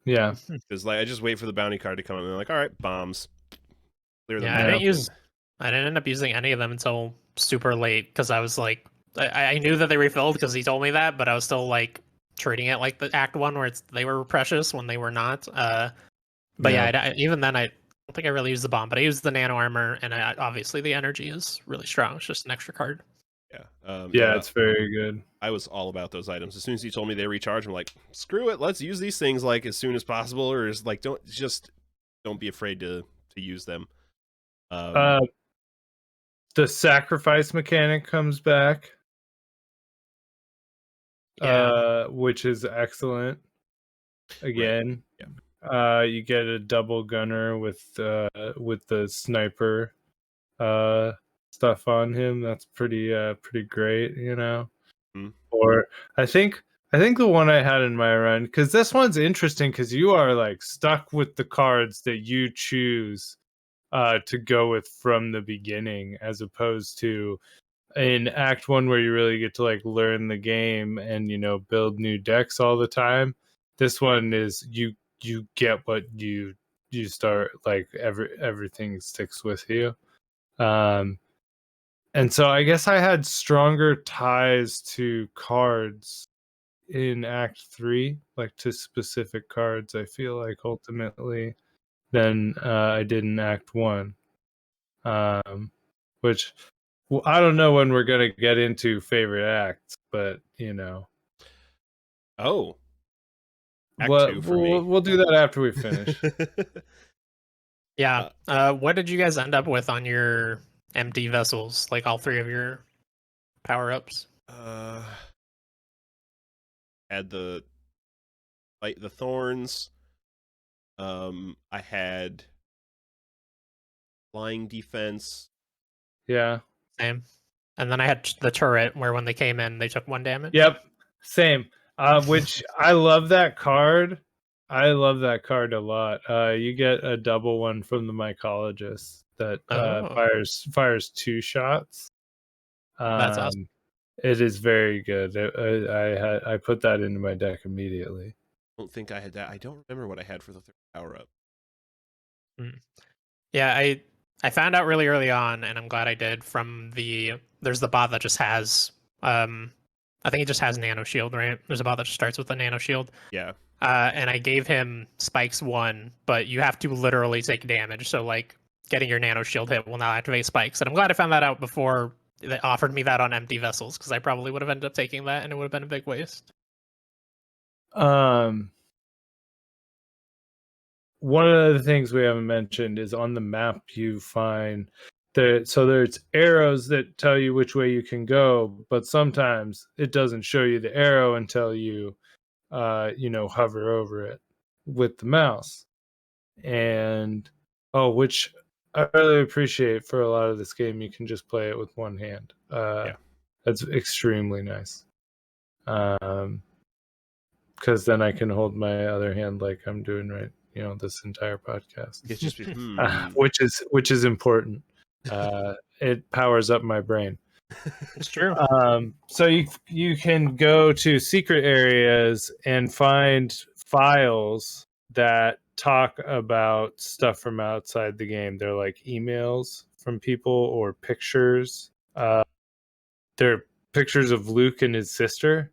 Yeah. Because like I just wait for the bounty card to come up and they're like, all right, bombs. Clear them. Yeah, I didn't end up using any of them until super late because I was like, I knew that they refilled because he told me that, but I was still like treating it like the Act 1 where they were precious when they were not. But yeah, even then I don't think I really used the bomb, but I used the nano armor, and obviously the energy is really strong. It's just an extra card. Yeah. It's very good. I was all about those items. As soon as he told me they recharge, I'm like, screw it, let's use these things like as soon as possible, or is like don't be afraid to use them. The sacrifice mechanic comes back. which is excellent. Again, you get a double gunner with the sniper stuff on him. That's pretty great, you know. Or I think the one I had in my run, because this one's interesting because you are like stuck with the cards that you choose to go with from the beginning, as opposed to in Act 1 where you really get to like learn the game and, you know, build new decks all the time. This one is you get what you start, like everything sticks with you. And so I guess I had stronger ties to cards in Act 3, like to specific cards, I feel like ultimately, than I did in Act 1. Which, well, I don't know when we're going to get into favorite acts, but, you know. Oh. Act 2 for me. We'll do that after we finish. Yeah. What did you guys end up with on your empty vessels? Like all three of your power-ups? Had the fight the thorns. I had flying defense. Yeah. Same. And then I had the turret where when they came in, they took 1 damage. Yep. Same. Which I love that card. I love that card a lot. You get a double one from the mycologist that fires 2 shots. That's awesome. It is very good. I put that into my deck immediately. I don't think I had that. I don't remember what I had for the third power up. Yeah, I found out really early on, and I'm glad I did. There's the bot that just has I think it just has nano shield, right? There's a bot that just starts with a nano shield. Yeah. And I gave him spikes 1, but you have to literally take damage. So like getting your nano shield hit will now activate spikes. And I'm glad I found that out before they offered me that on empty vessels, because I probably would have ended up taking that and it would have been a big waste. One of the things we haven't mentioned is on the map you find there's arrows that tell you which way you can go, but sometimes it doesn't show you the arrow until you hover over it with the mouse. And which I really appreciate. For a lot of this game you can just play it with one hand. That's extremely nice. Because then I can hold my other hand like I'm doing right, this entire podcast. It's just which is important. It powers up my brain. It's true. So you can go to secret areas and find files that talk about stuff from outside the game. They're like emails from people or pictures. They're pictures of Luke and his sister.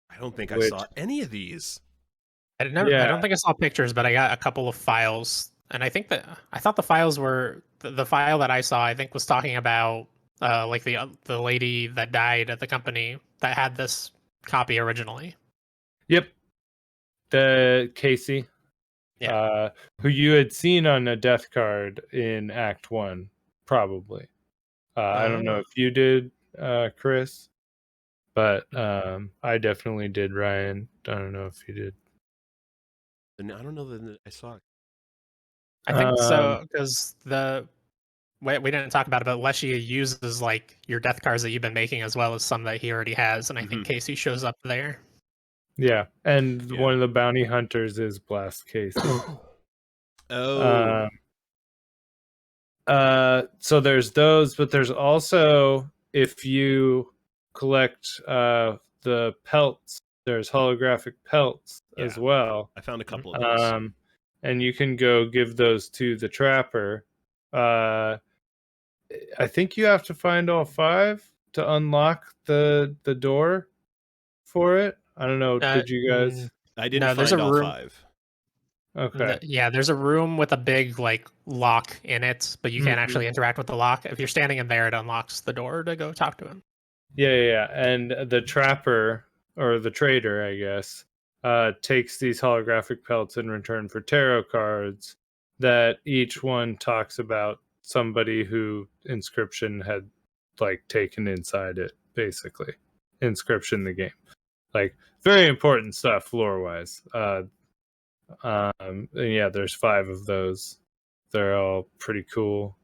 I don't think I saw any of these. I don't think I saw pictures, but I got a couple of files, and I thought the files were the file that I saw. I think was talking about like the lady that died at the company that had this copy originally. Yep, the Casey, who you had seen on a death card in Act 1, probably. I don't know if you did, Chris, but I definitely did, Ryan. I don't know if you did. And I don't know that I saw it. I think so, because we didn't talk about it, but Leshy uses like your death cards that you've been making as well as some that he already has, and I think Casey shows up there. Yeah, and one of the bounty hunters is Blast Casey. So there's those, but there's also, if you collect the pelts, there's holographic pelts as well. I found a couple of those. And you can go give those to the trapper. I think you have to find all 5 to unlock the door for it. I don't know. Did you guys? I didn't find all 5. Okay. Yeah, there's a room with a big like lock in it, but you can't actually interact with the lock. If you're standing in there, it unlocks the door to go talk to him. Yeah. And the trapper, or the trader, I guess, takes these holographic pelts in return for tarot cards that each one talks about somebody who Inscryption had like taken inside it, basically. Inscryption the game. like very important stuff lore wise. And yeah, there's 5 of those. They're all pretty cool.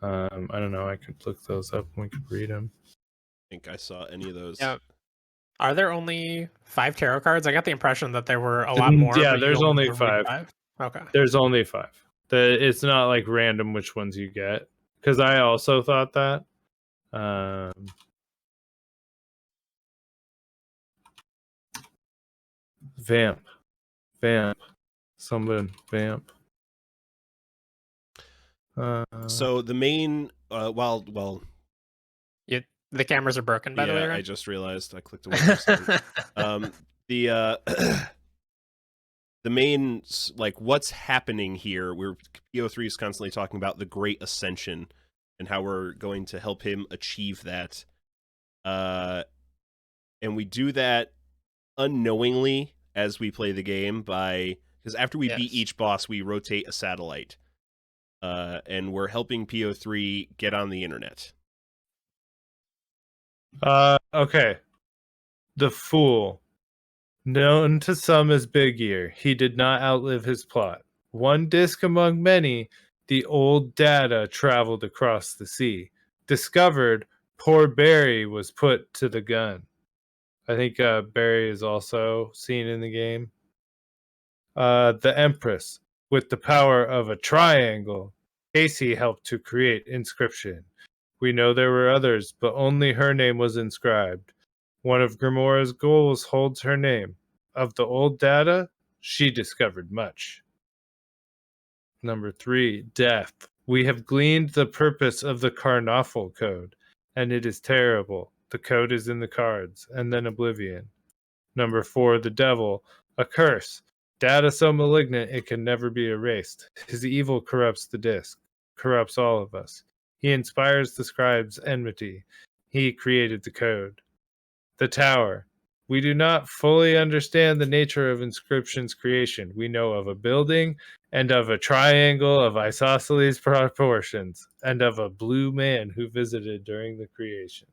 I don't know. I could look those up and we could read them. I think I saw any of those. Yeah. Are there only 5 tarot cards? I got the impression that there were a lot more. Yeah, but there's you only read 5. Okay. There's only 5. It's not like random which ones you get. Because I also thought that. Vamp. Someone vamp. So the main, The cameras are broken, by the way, right? I just realized I clicked away for a second. The main, like, what's happening here, PO3 is constantly talking about the Great Ascension and how we're going to help him achieve that. And we do that unknowingly as we play the game because after we beat each boss, we rotate a satellite. And we're helping PO3 get on the internet. Okay. The Fool. Known to some as Big Ear, he did not outlive his plot. One disc among many, the old data traveled across the sea. Discovered, poor Barry was put to the gun. I think Barry is also seen in the game. The Empress, with the power of a triangle. Casey helped to create Inscryption. We know there were others, but only her name was inscribed. One of Grimora's goals holds her name. Of the old data, she discovered much. Number 3, Death. We have gleaned the purpose of the Carnoffel Code, and it is terrible. The code is in the cards, and then Oblivion. Number 4, the Devil. A curse. Data so malignant it can never be erased. His evil corrupts the disc, corrupts all of us. He inspires the scribes' enmity. He created the code. The Tower. We do not fully understand the nature of Inscryption's creation. We know of a building and of a triangle of isosceles proportions and of a blue man who visited during the creation.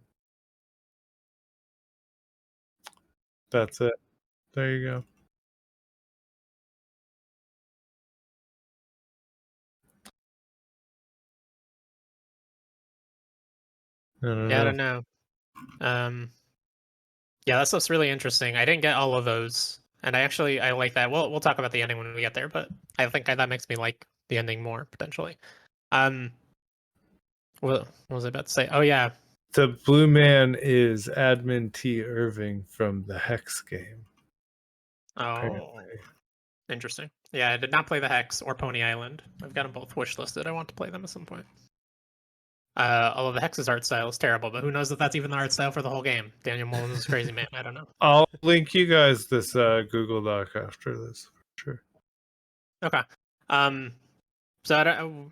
That's it. There you go. I don't know. Yeah, that stuff's really interesting. I didn't get all of those, and I like that. We'll talk about the ending when we get there, but I think that makes me like the ending more potentially. What was I about to say? Oh yeah, the blue man is Admin T. Irving from the Hex game. Oh, apparently. Interesting. Yeah, I did not play the Hex or Pony Island. I've got them both wishlisted. I want to play them at some point. Although the Hex's art style is terrible, but who knows if that's even the art style for the whole game? Daniel Mullins is a crazy man. I don't know. I'll link you guys this Google Doc after this, for sure. Okay. So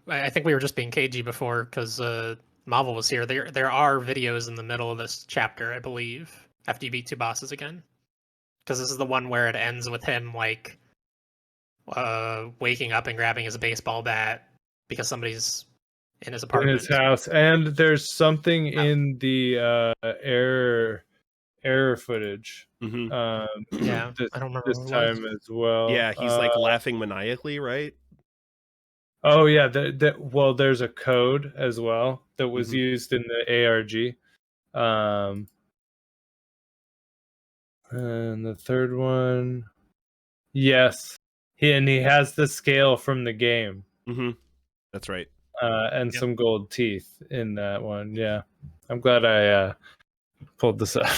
I think we were just being cagey before because Mahvl was here. There are videos in the middle of this chapter, I believe, after you beat 2 bosses again. Because this is the one where it ends with him like waking up and grabbing his baseball bat because somebody's in his apartment. In his house. And there's something in the error footage. Mm-hmm. Yeah, I don't remember this time as well. Yeah, he's like laughing maniacally, right? Oh yeah, well, there's a code as well that was used in the ARG. And the third one, yes, he has the scale from the game. Mm-hmm. That's right. And some gold teeth in that one. Yeah, I'm glad I pulled this up.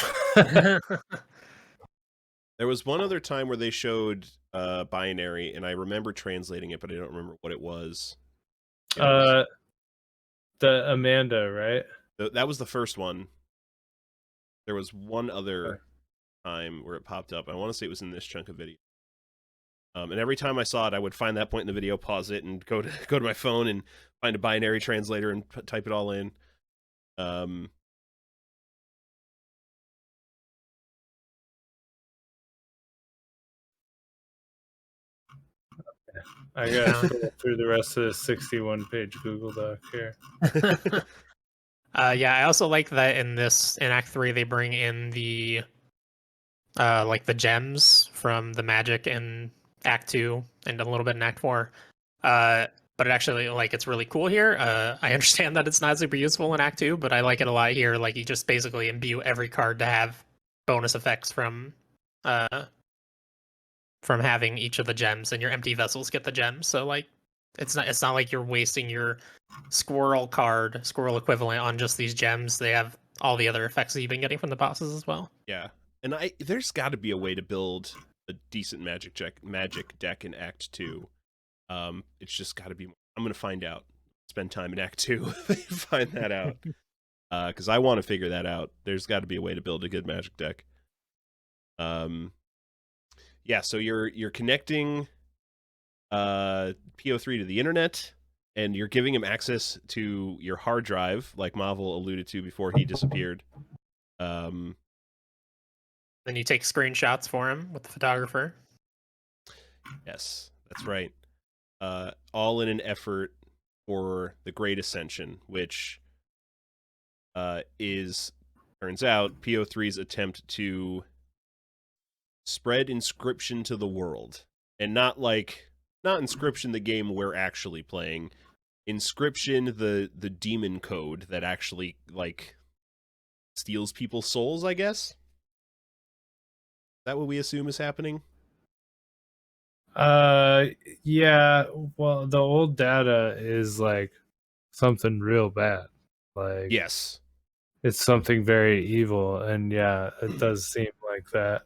There was one other time where they showed binary, and I remember translating it, but I don't remember what it was. The Amanda, right? That was the first one. There was one other time where it popped up. I want to say it was in this chunk of video. And every time I saw it, I would find that point in the video, pause it, and go to my phone and find a binary translator and type it all in. I gotta scroll through the rest of the 61-page Google Doc here. Yeah, I also like that in Act 3 they bring in like the gems from the magic in Act 2 and a little bit in Act 4. But it actually, like, it's really cool here. I understand that it's not super useful in Act 2, but I like it a lot here. Like, you just basically imbue every card to have bonus effects from having each of the gems, and your empty vessels get the gems. So, like, it's not like you're wasting your squirrel equivalent on just these gems. They have all the other effects that you've been getting from the bosses as well. Yeah, and there's got to be a way to build a decent magic deck in Act 2. It's just got to be. I'm gonna find out. Spend time in Act 2 find that out. Because I want to figure that out. There's got to be a way to build a good magic deck. Yeah. So you're connecting PO3 to the internet, and you're giving him access to your hard drive, like Mahvl alluded to before he disappeared. Then you take screenshots for him with the photographer. Yes, that's right. All in an effort for the Great Ascension, which turns out PO3's attempt to spread Inscryption to the world, and not Inscryption the game we're actually playing. Inscryption the demon code that actually like steals people's souls, I guess. Is that what we assume is happening? Yeah, well, the old data is like something real bad. Like, Yes. it's something very evil, and yeah, it does seem like that.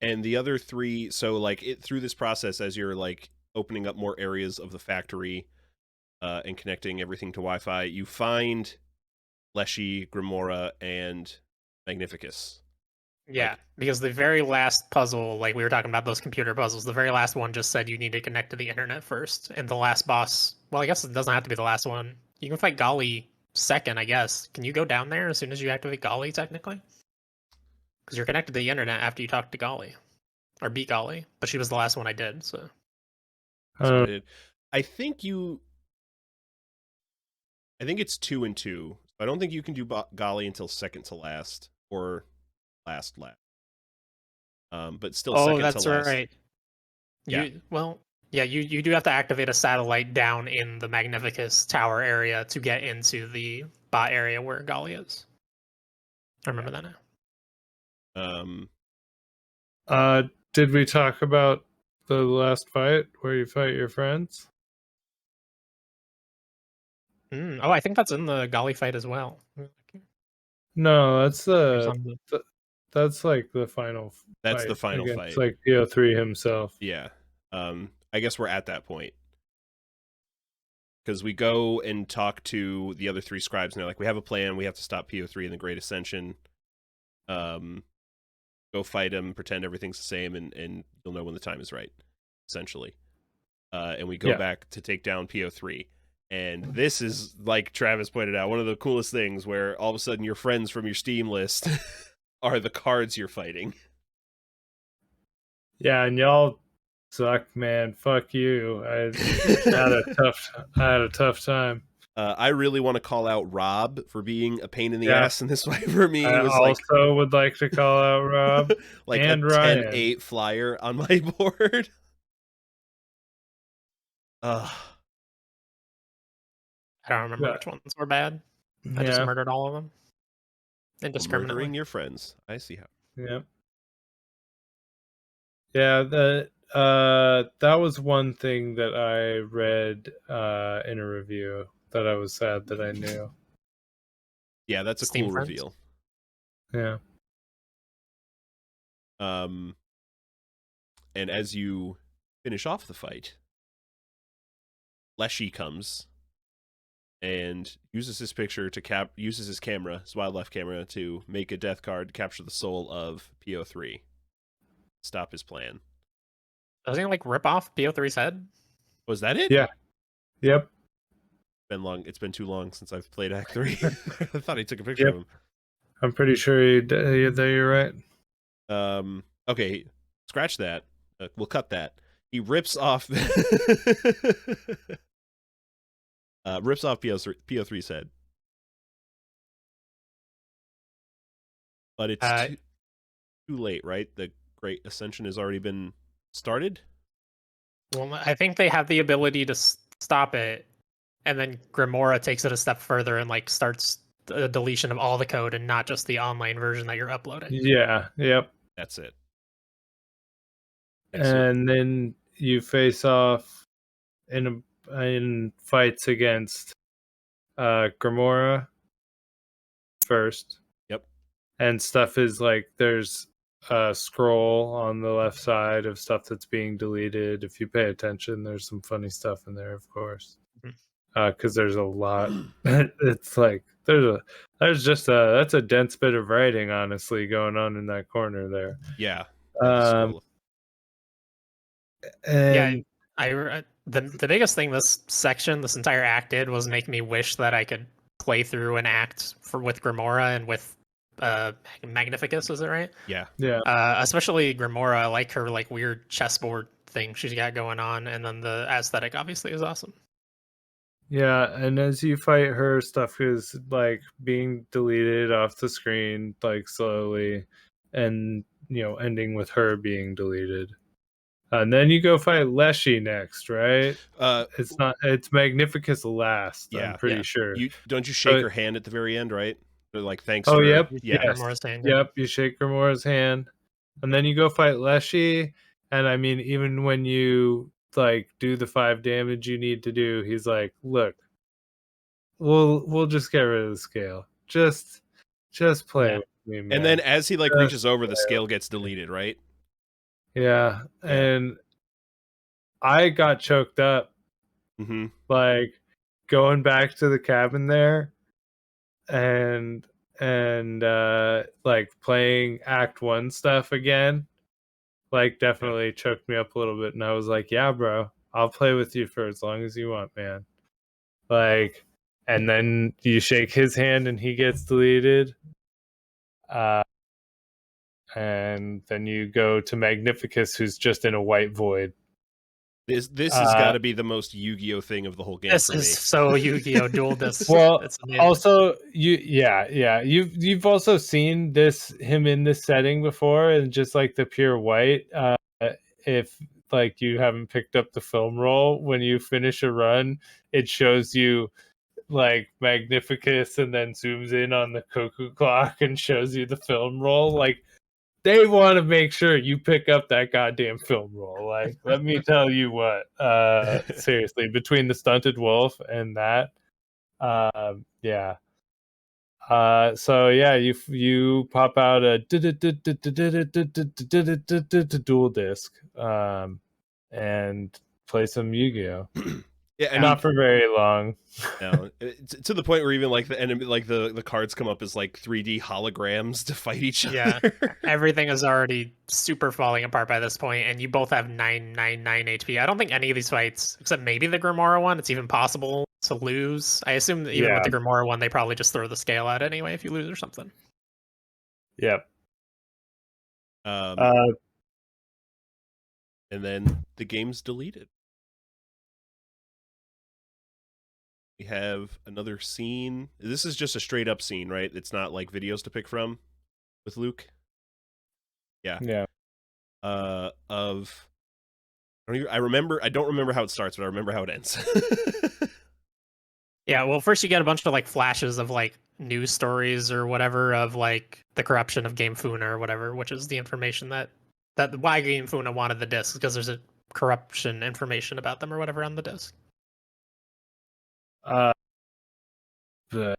And the other three, so like through this process, as you're like opening up more areas of the factory and connecting everything to Wi-Fi, you find Leshy, Grimora, and Magnificus. Yeah, because the very last puzzle, like we were talking about those computer puzzles, the very last one just said you need to connect to the internet first. And the last boss, well, I guess it doesn't have to be the last one. You can fight Golly second, I guess. Can you go down there as soon as you activate Golly, technically? Because you're connected to the internet after you talk to Golly. Or beat Golly. But she was the last one I did, so. I think it's 2 and 2. I don't think you can do Golly until second to last, or last. But still second to last. Oh, that's right. Yeah. You do have to activate a satellite down in the Magnificus Tower area to get into the bot area where Golly is. I remember that now. Did we talk about the last fight where you fight your friends? Oh, I think that's in the Golly fight as well. No, that's that's like the final. That's fight the final against, fight. like PO3 himself. Yeah. I guess we're at that point. Because we go and talk to the other 3 scribes, and they're like, we have a plan, we have to stop PO3 in the Great Ascension. Go fight him, pretend everything's the same, and you'll know when the time is right, essentially. And we go back to take down PO3. And this is, like Travis pointed out, one of the coolest things where all of a sudden your friends from your Steam list are the cards you're fighting. Yeah, and y'all suck, man. Fuck you. I had a tough time. I really want to call out Rob for being a pain in the ass in this fight for me. I also would like to call out Rob like and a Ryan. 10-8 flyer on my board. I don't remember which ones were bad. I just murdered all of them. Indiscriminately. Murdering your friends. I see how. Yeah. Yeah, that was one thing that I read in a review that I was sad that I knew. Yeah, that's a cool reveal. Yeah. And as you finish off the fight, Leshy comes and uses his picture to uses his camera, his wildlife camera, to make a death card to capture the soul of PO3. Stop his plan. Doesn't he like rip off PO3's head? Was that it? Yeah. Yep. It's been too long since I've played Act 3. I thought he took a picture of him. I'm pretty sure you're right. Okay, scratch that. We'll cut that. He rips off PO3's head. But it's too late, right? The Great Ascension has already been started. Well, I think they have the ability to stop it, and then Grimoire takes it a step further and like starts a deletion of all the code and not just the online version that you're uploading. Yeah, yep. That's it. And then you face off in fights against Grimoire first. Yep. And stuff is like there's a scroll on the left side of stuff that's being deleted. If you pay attention, there's some funny stuff in there, of course. Because there's a lot. It's like that's a dense bit of writing, honestly, going on in that corner there. Yeah. And the biggest thing this entire act did was make me wish that I could play through an act with Grimoire and with Magnificus, is it right? Yeah. Especially Grimoire, I like her like weird chessboard thing she's got going on, and then the aesthetic obviously is awesome. Yeah, and as you fight her, stuff is like being deleted off the screen, like slowly, and ending with her being deleted. And then you go fight Leshy next, right? It's Magnificus last. Yeah, I'm pretty sure. Don't you shake her hand at the very end, right? They're like, thanks. Oh, for, yep. Yeah. Grimoire's hand, yep. You shake Grimoire's hand, and then you go fight Leshy. And I mean, even when you like do the 5 damage you need to do, he's like, "Look, we'll just get rid of the scale. Just play with me, man." And then as he like reaches over, the scale gets deleted, right? Yeah, and I got choked up. Mm-hmm. Like going back to the cabin there, and like playing Act 1 stuff again, like definitely choked me up a little bit. And I was like, "Yeah, bro, I'll play with you for as long as you want, man." Like, and then you shake his hand and he gets deleted. And then you go to Magnificus, who's just in a white void. This has got to be the most Yu-Gi-Oh thing of the whole game. This for me. is so Yu-Gi-Oh dual disc. Well, it's amazing. also you've also seen him in this setting before, and just like the pure white. If like you haven't picked up the film roll, when you finish a run, it shows you like Magnificus and then zooms in on the cuckoo clock and shows you the film roll. Like, they want to make sure you pick up that goddamn film roll. Like, let me tell you what, seriously, between the Stunted Wolf and that, yeah. So yeah, you pop out a dual disc, and play some Yu-Gi-Oh. Yeah, and not for very long. No, to the point where even like the enemy, like the cards come up as like 3D holograms to fight each other. Yeah, everything is already super falling apart by this point, and you both have 999 HP. I don't think any of these fights, except maybe the Grimoire one, it's even possible to lose. I assume that even with the Grimoire one, they probably just throw the scale out anyway if you lose or something. Yep. And then the game's deleted. We have another scene. This is just a straight up scene, right? It's not like videos to pick from with Luke. Yeah. Yeah. I don't remember how it starts, but I remember how it ends. Yeah, well, first you get a bunch of like flashes of like news stories or whatever of like the corruption of Game Funa or whatever, which is the information that why Game Funa wanted the disc, because there's a corruption information about them or whatever on the disc. But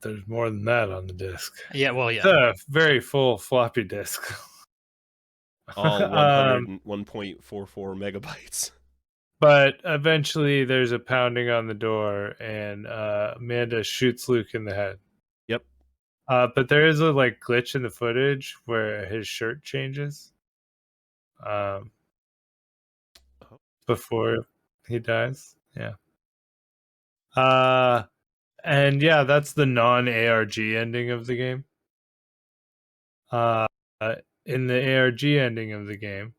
there's more than that on the disc. Yeah, well, yeah. It's a very full floppy disk. All 101.44 megabytes. But eventually there's a pounding on the door, and Amanda shoots Luke in the head. Yep. But there is a like glitch in the footage where his shirt changes. Before he dies. Yeah. And yeah, that's the non-ARG ending of the game. In the ARG ending of the game,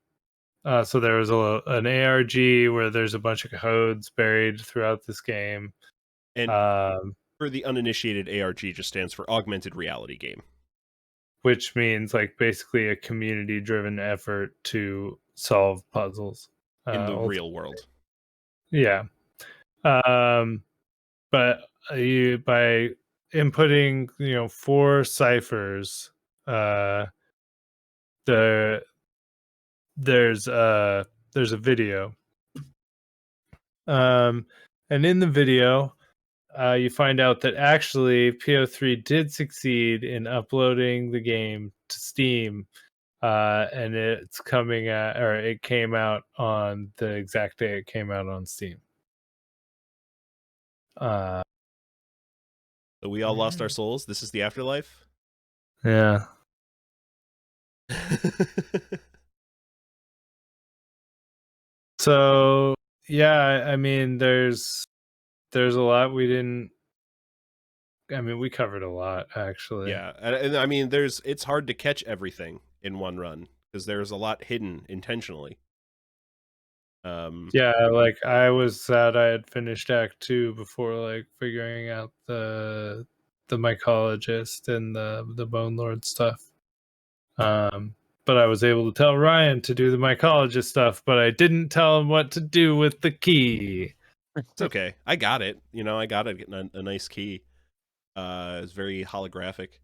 so there was an ARG where there's a bunch of codes buried throughout this game. And for the uninitiated, ARG just stands for Augmented Reality Game. which means like basically a community-driven effort to solve puzzles In the ultimately. real world. Yeah. But you by inputting 4 ciphers, there's a video, and in the video you find out that actually PO3 did succeed in uploading the game to Steam, and it came out on the exact day it came out on Steam. So we all lost our souls. This is the afterlife. Yeah. So yeah, I mean, there's a lot we didn't. I mean, we covered a lot actually. Yeah, and I mean, it's hard to catch everything in one run because there's a lot hidden intentionally. Yeah, like I was sad I had finished Act 2 before like figuring out the mycologist and the Bone Lord stuff. But I was able to tell Ryan to do the mycologist stuff, but I didn't tell him what to do with the key. It's okay. I got it. I got it. A nice key. It's very holographic.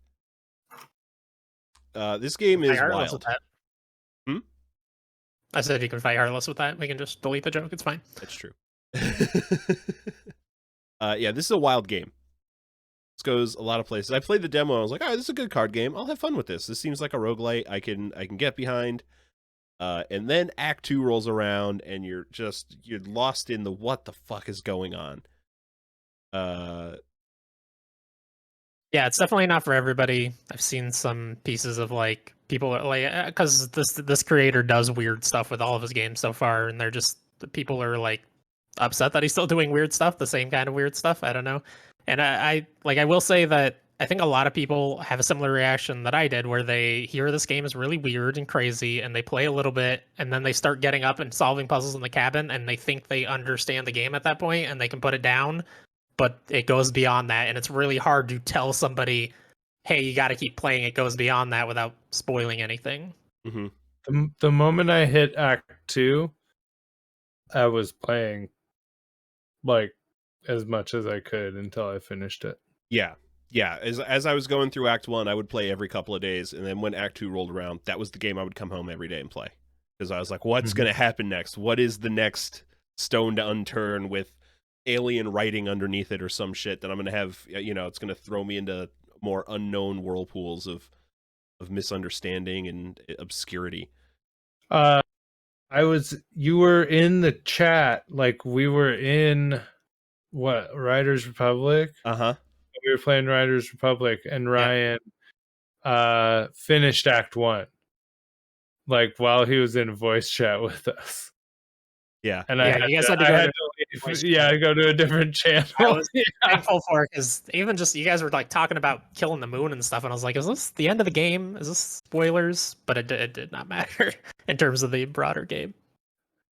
This game is Heartless wild. with that. Hmm? I said you can fight Heartless with that. We can just delete the joke. It's fine. That's true. Yeah, this is a wild game. This goes a lot of places. I played the demo and I was like, all right, this is a good card game. I'll have fun with this. This seems like a roguelite I can get behind. And then Act 2 rolls around and you're lost in the what the fuck is going on. Yeah, it's definitely not for everybody. I've seen some pieces of like people are like, because this creator does weird stuff with all of his games so far, and the people are like upset that he's still doing weird stuff, the same kind of weird stuff. I don't know. And I will say that I think a lot of people have a similar reaction that I did, where they hear this game is really weird and crazy, and they play a little bit, and then they start getting up and solving puzzles in the cabin, and they think they understand the game at that point, and they can put it down. But it goes beyond that, and it's really hard to tell somebody, hey, you got to keep playing. It goes beyond that without spoiling anything. Mm-hmm. The moment I hit Act 2, I was playing like as much as I could until I finished it. Yeah. As I was going through Act 1, I would play every couple of days, and then when Act 2 rolled around, that was the game I would come home every day and play. Because I was like, what's going to happen next? What is the next stone to unturn with alien writing underneath it or some shit that I'm going to have, it's going to throw me into more unknown whirlpools of misunderstanding and obscurity. You were in the chat, like we were in what, Riders Republic? Uh-huh. We were playing Riders Republic, and Ryan finished Act 1 like while he was in voice chat with us. Yeah. And you guys had to go to go to a different channel. I was thankful for it, because even just you guys were like talking about killing the moon and stuff, and I was like, is this the end of the game? Is this spoilers? But it did not matter in terms of the broader game.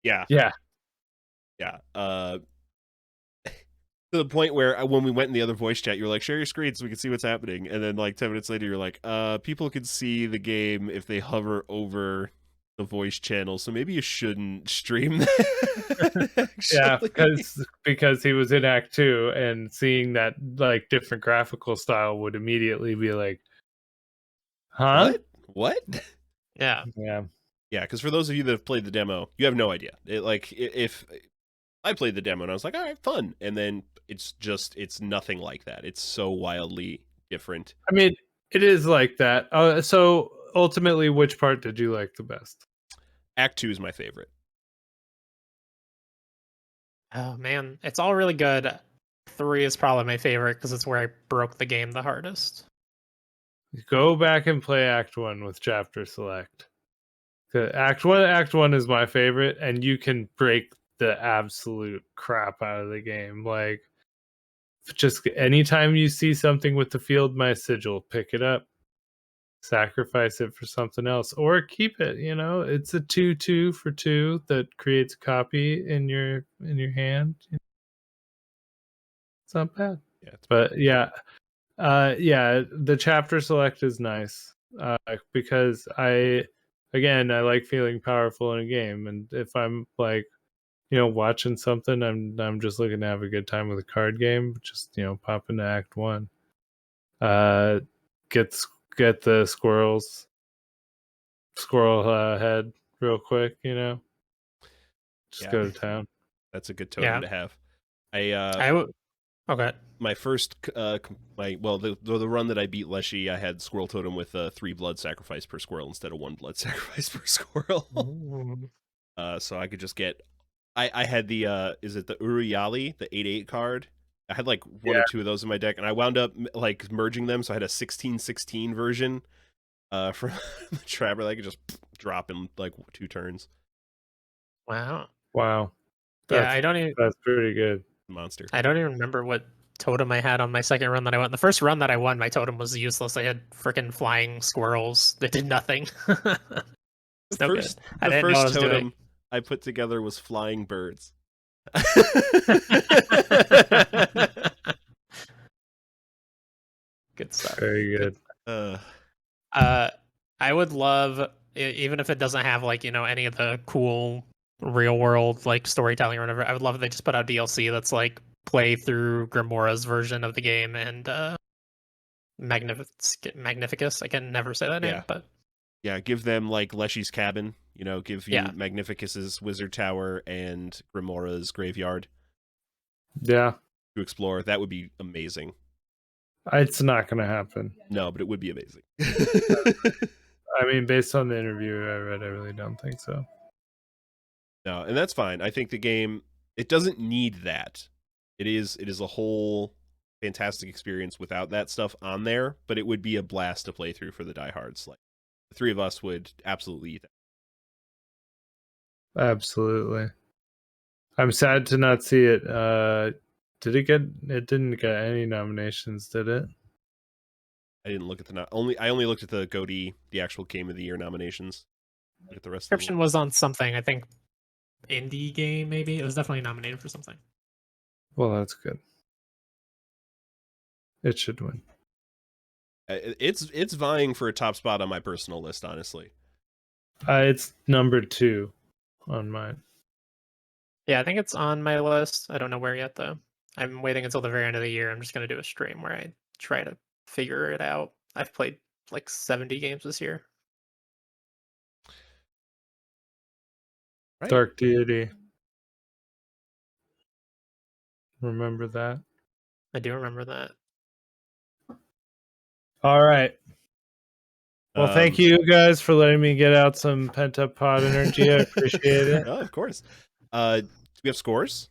Yeah. To the point where when we went in the other voice chat, you were like, share your screen so we can see what's happening. And then like 10 minutes later, you're like, people can see the game if they hover over the voice channel. So maybe you shouldn't stream that. Yeah, because he was in Act 2, and seeing that like different graphical style would immediately be like, huh? What? Yeah. Because for those of you that have played the demo, you have no idea. If I played the demo and I was like, all right, fun. And then it's nothing like that. It's so wildly different. I mean, it is like that. So ultimately, which part did you like the best? Act 2 is my favorite. Oh man, it's all really good. 3 is probably my favorite because it's where I broke the game the hardest. Go back and play Act 1 with chapter select. Act 1 is my favorite, and you can break the absolute crap out of the game. Like, just anytime you see something with the field my sigil, pick it up, sacrifice it for something else, or keep it. It's a 2/2 for 2 that creates a copy in your hand. It's not bad. Yeah, but the chapter select is nice. because I like feeling powerful in a game, and if I'm like, watching something, I'm just looking to have a good time with a card game. Just pop into Act 1, get the squirrel head real quick. Just Yeah. go to town. That's a good totem Yeah. to have. I would. Okay. My first the run that I beat Leshy, I had squirrel totem with 3 blood sacrifice per squirrel instead of 1 blood sacrifice per squirrel. So I could just get. I had the is it the Uruyali, the 8/8 card? I had like 1 or 2 of those in my deck, and I wound up like merging them, so I had a 16/16 version from the Trapper that I could just drop in like 2 turns. Wow. Wow. Yeah, That's pretty good. Monster. I don't even remember what totem I had on my second run that I won. The first run that I won, my totem was useless. I had freaking flying squirrels that did nothing. It's no good. I The didn't know what I first was totem doing. I put together was flying birds. Good stuff. Very good. I would love, even if it doesn't have like any of the cool real world like storytelling or whatever. I would love if they just put out DLC that's like play through Grimora's version of the game and Magnificus. I can never say that name, Yeah. but Yeah, give them like Leshy's cabin. Give you Yeah. Magnificus's wizard tower and Grimora's graveyard Yeah, to explore. That would be amazing. it's not gonna happen. No, but it would be amazing. I mean, based on the interview I read, I really don't think so. No, and that's fine. I think the game, it doesn't need that. It is a whole fantastic experience without that stuff on there, but it would be a blast to play through for the diehards. Like the 3 of us would absolutely eat that. Absolutely. I'm sad to not see it. Did it get? It didn't get any nominations, did it? I didn't look at I only looked at the GOTY, the actual Game of the Year nominations. Look at the rest of Inscryption them. was on something. I think indie game maybe. It was definitely nominated for something. Well, that's good. It should win. It's vying for a top spot on my personal list, honestly. It's number 2 on mine. Yeah, I think it's on my list. I don't know where yet though. I'm waiting until the very end of the year. I'm just gonna do a stream where I try to figure it out. I've played like 70 games this year. Right. Dark Deity. Remember that? I do remember that. All right. Well, thank you guys for letting me get out some pent up pod energy. I appreciate it. Oh, of course. Do we have scores?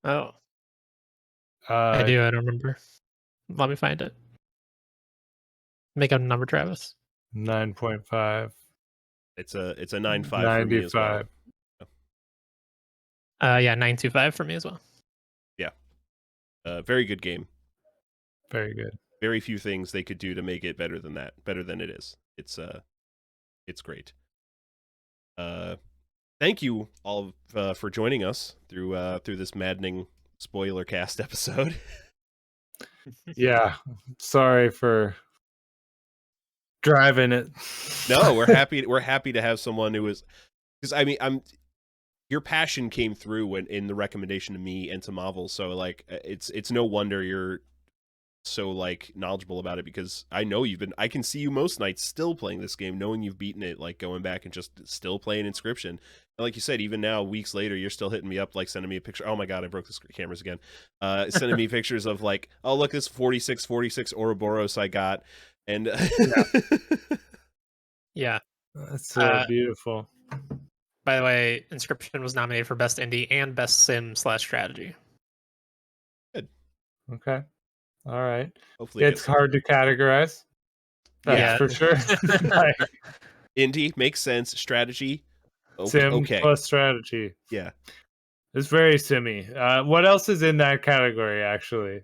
Oh, I do. I don't remember. Let me find it. Make up a number, Travis. 9.5. It's a 9.5 for me as well. 95. Yeah, 925 for me as well. Very good game. Very good. Very few things they could do to make it better than that. Better than it is. It's great. Thank you all for joining us through this maddening spoiler cast episode. Yeah. Sorry for driving it. No, we're happy. We're happy to have someone who is, because I mean, your passion came through in the recommendation to me and to Mahvl. So like, it's no wonder you're so like knowledgeable about it, because I know I can see you most nights still playing this game, knowing you've beaten it, like going back and just still playing Inscryption. And like you said, even now, weeks later, you're still hitting me up, like sending me a picture. Oh my God, I broke the cameras again. Sending me pictures of like, oh, look, this 46 Ouroboros I got. And Yeah. That's beautiful. By the way, Inscryption was nominated for Best Indie and Best Sim/Strategy. Good. Okay. All right. Hopefully it's hard to categorize. That's Yeah. for sure. Like, indie makes sense. Strategy, sim okay. plus strategy. Yeah. It's very simmy. What else is in that category, actually?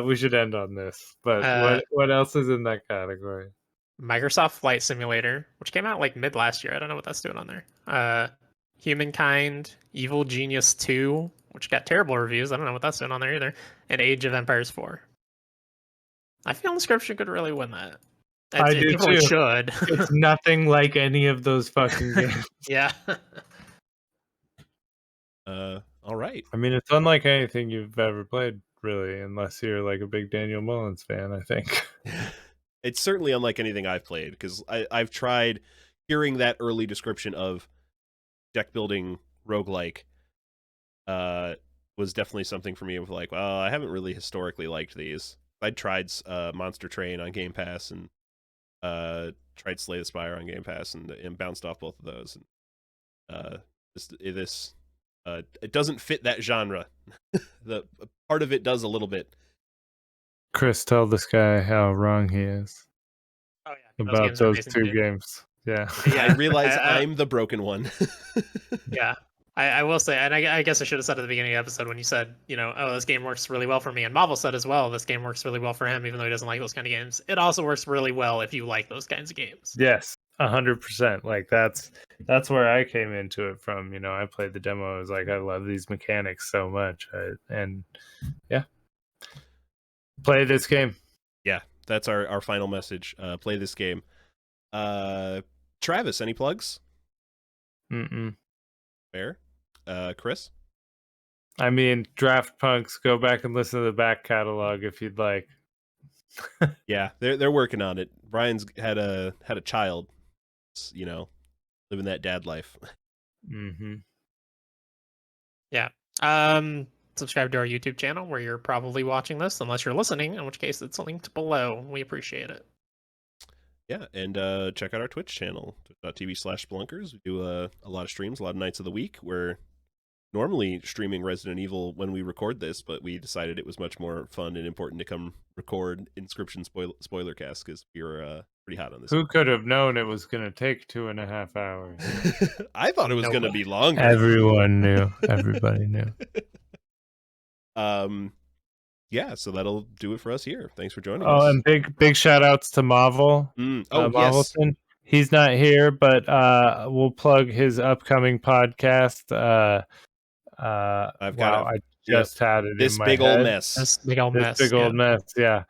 We should end on this. But what else is in that category? Microsoft Flight Simulator, which came out like mid last year. I don't know what that's doing on there. Humankind, Evil Genius 2, which got terrible reviews. I don't know what that's doing on there either. And Age of Empires 4. I feel Inscryption could really win that. I It do definitely too. should. It's nothing like any of those fucking games. Yeah. All right. I mean, it's unlike anything you've ever played, really, unless you're like a big Daniel Mullins fan, I think. It's certainly unlike anything I've played, because I've tried hearing that early description of deck building roguelike was definitely something for me of like, well, I haven't really historically liked these. I'd tried Monster Train on Game Pass and tried Slay the Spire on Game Pass and bounced off both of those. And it doesn't fit that genre. The part of it does a little bit. Chris, tell this guy how wrong he is Oh yeah. about those two games. Yeah. I realize I'm the broken one. Yeah. I will say, and I guess I should have said at the beginning of the episode when you said, oh, this game works really well for me, and Mahvl said as well, this game works really well for him, even though he doesn't like those kind of games. It also works really well if you like those kinds of games. Yes, 100%. Like that's where I came into it from. I played the demo. I was like, I love these mechanics so much, and yeah, play this game. Yeah, that's our final message. Play this game. Travis, any plugs? Fair. Chris? I mean, Draft Punks, go back and listen to the back catalog if you'd like. Yeah, they're working on it. Brian's had a child, living that dad life. Mm-hmm. Yeah. Subscribe to our YouTube channel where you're probably watching this, unless you're listening, in which case it's linked below. We appreciate it. Yeah, and check out our Twitch channel, twitch.tv/Splunkers. We do a lot of streams, a lot of nights of the week. We're normally streaming Resident Evil when we record this, but we decided it was much more fun and important to come record Inscryption spoiler cast because we were pretty hot on this. Who could have known it was going to take 2.5 hours? I thought it was going to be longer. Everyone knew. Everybody knew. Yeah, so that'll do it for us here. Thanks for joining us. Oh, and big shout outs to Mahvl. Yes. He's not here, but we'll plug his upcoming podcast. I've got I just had it this in my big head. old mess. This big old mess. Big old mess, yeah.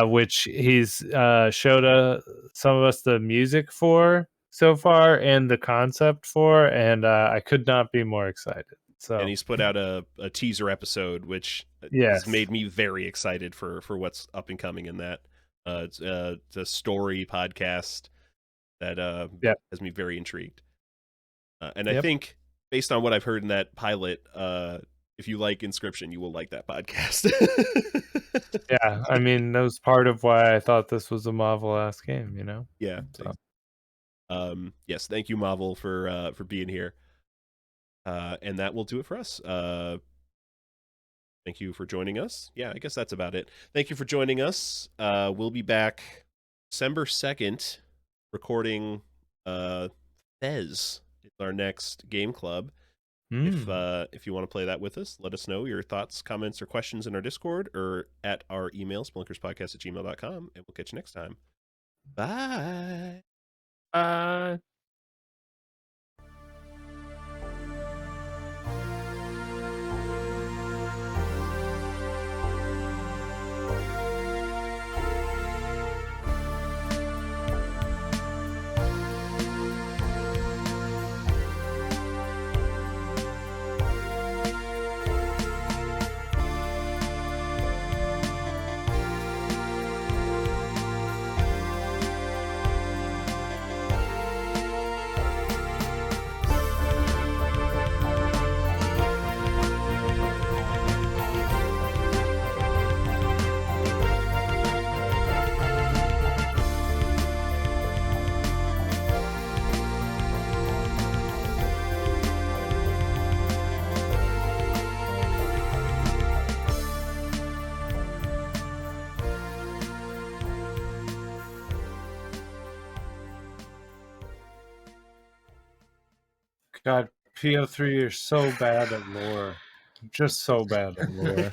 Which he's showed some of us the music for so far and the concept for, and I could not be more excited. So, and he's put out a teaser episode, which has made me very excited for what's up and coming in that. It's a story podcast that has me very intrigued. And I think, based on what I've heard in that pilot, if you like Inscryption, you will like that podcast. Yeah, I mean, that was part of why I thought this was a Mahvl-ass game, Yeah. So. Yes, thank you, Mahvl, for being here. And that will do it for us. Thank you for joining us. Yeah, I guess that's about it. Thank you for joining us. We'll be back December 2nd, recording Fez, our next game club. If you want to play that with us, let us know your thoughts, comments, or questions in our Discord or at our email, spelunkerspodcast@gmail.com, and we'll catch you next time. Bye. God, PO3, you're so bad at lore. Just so bad at lore.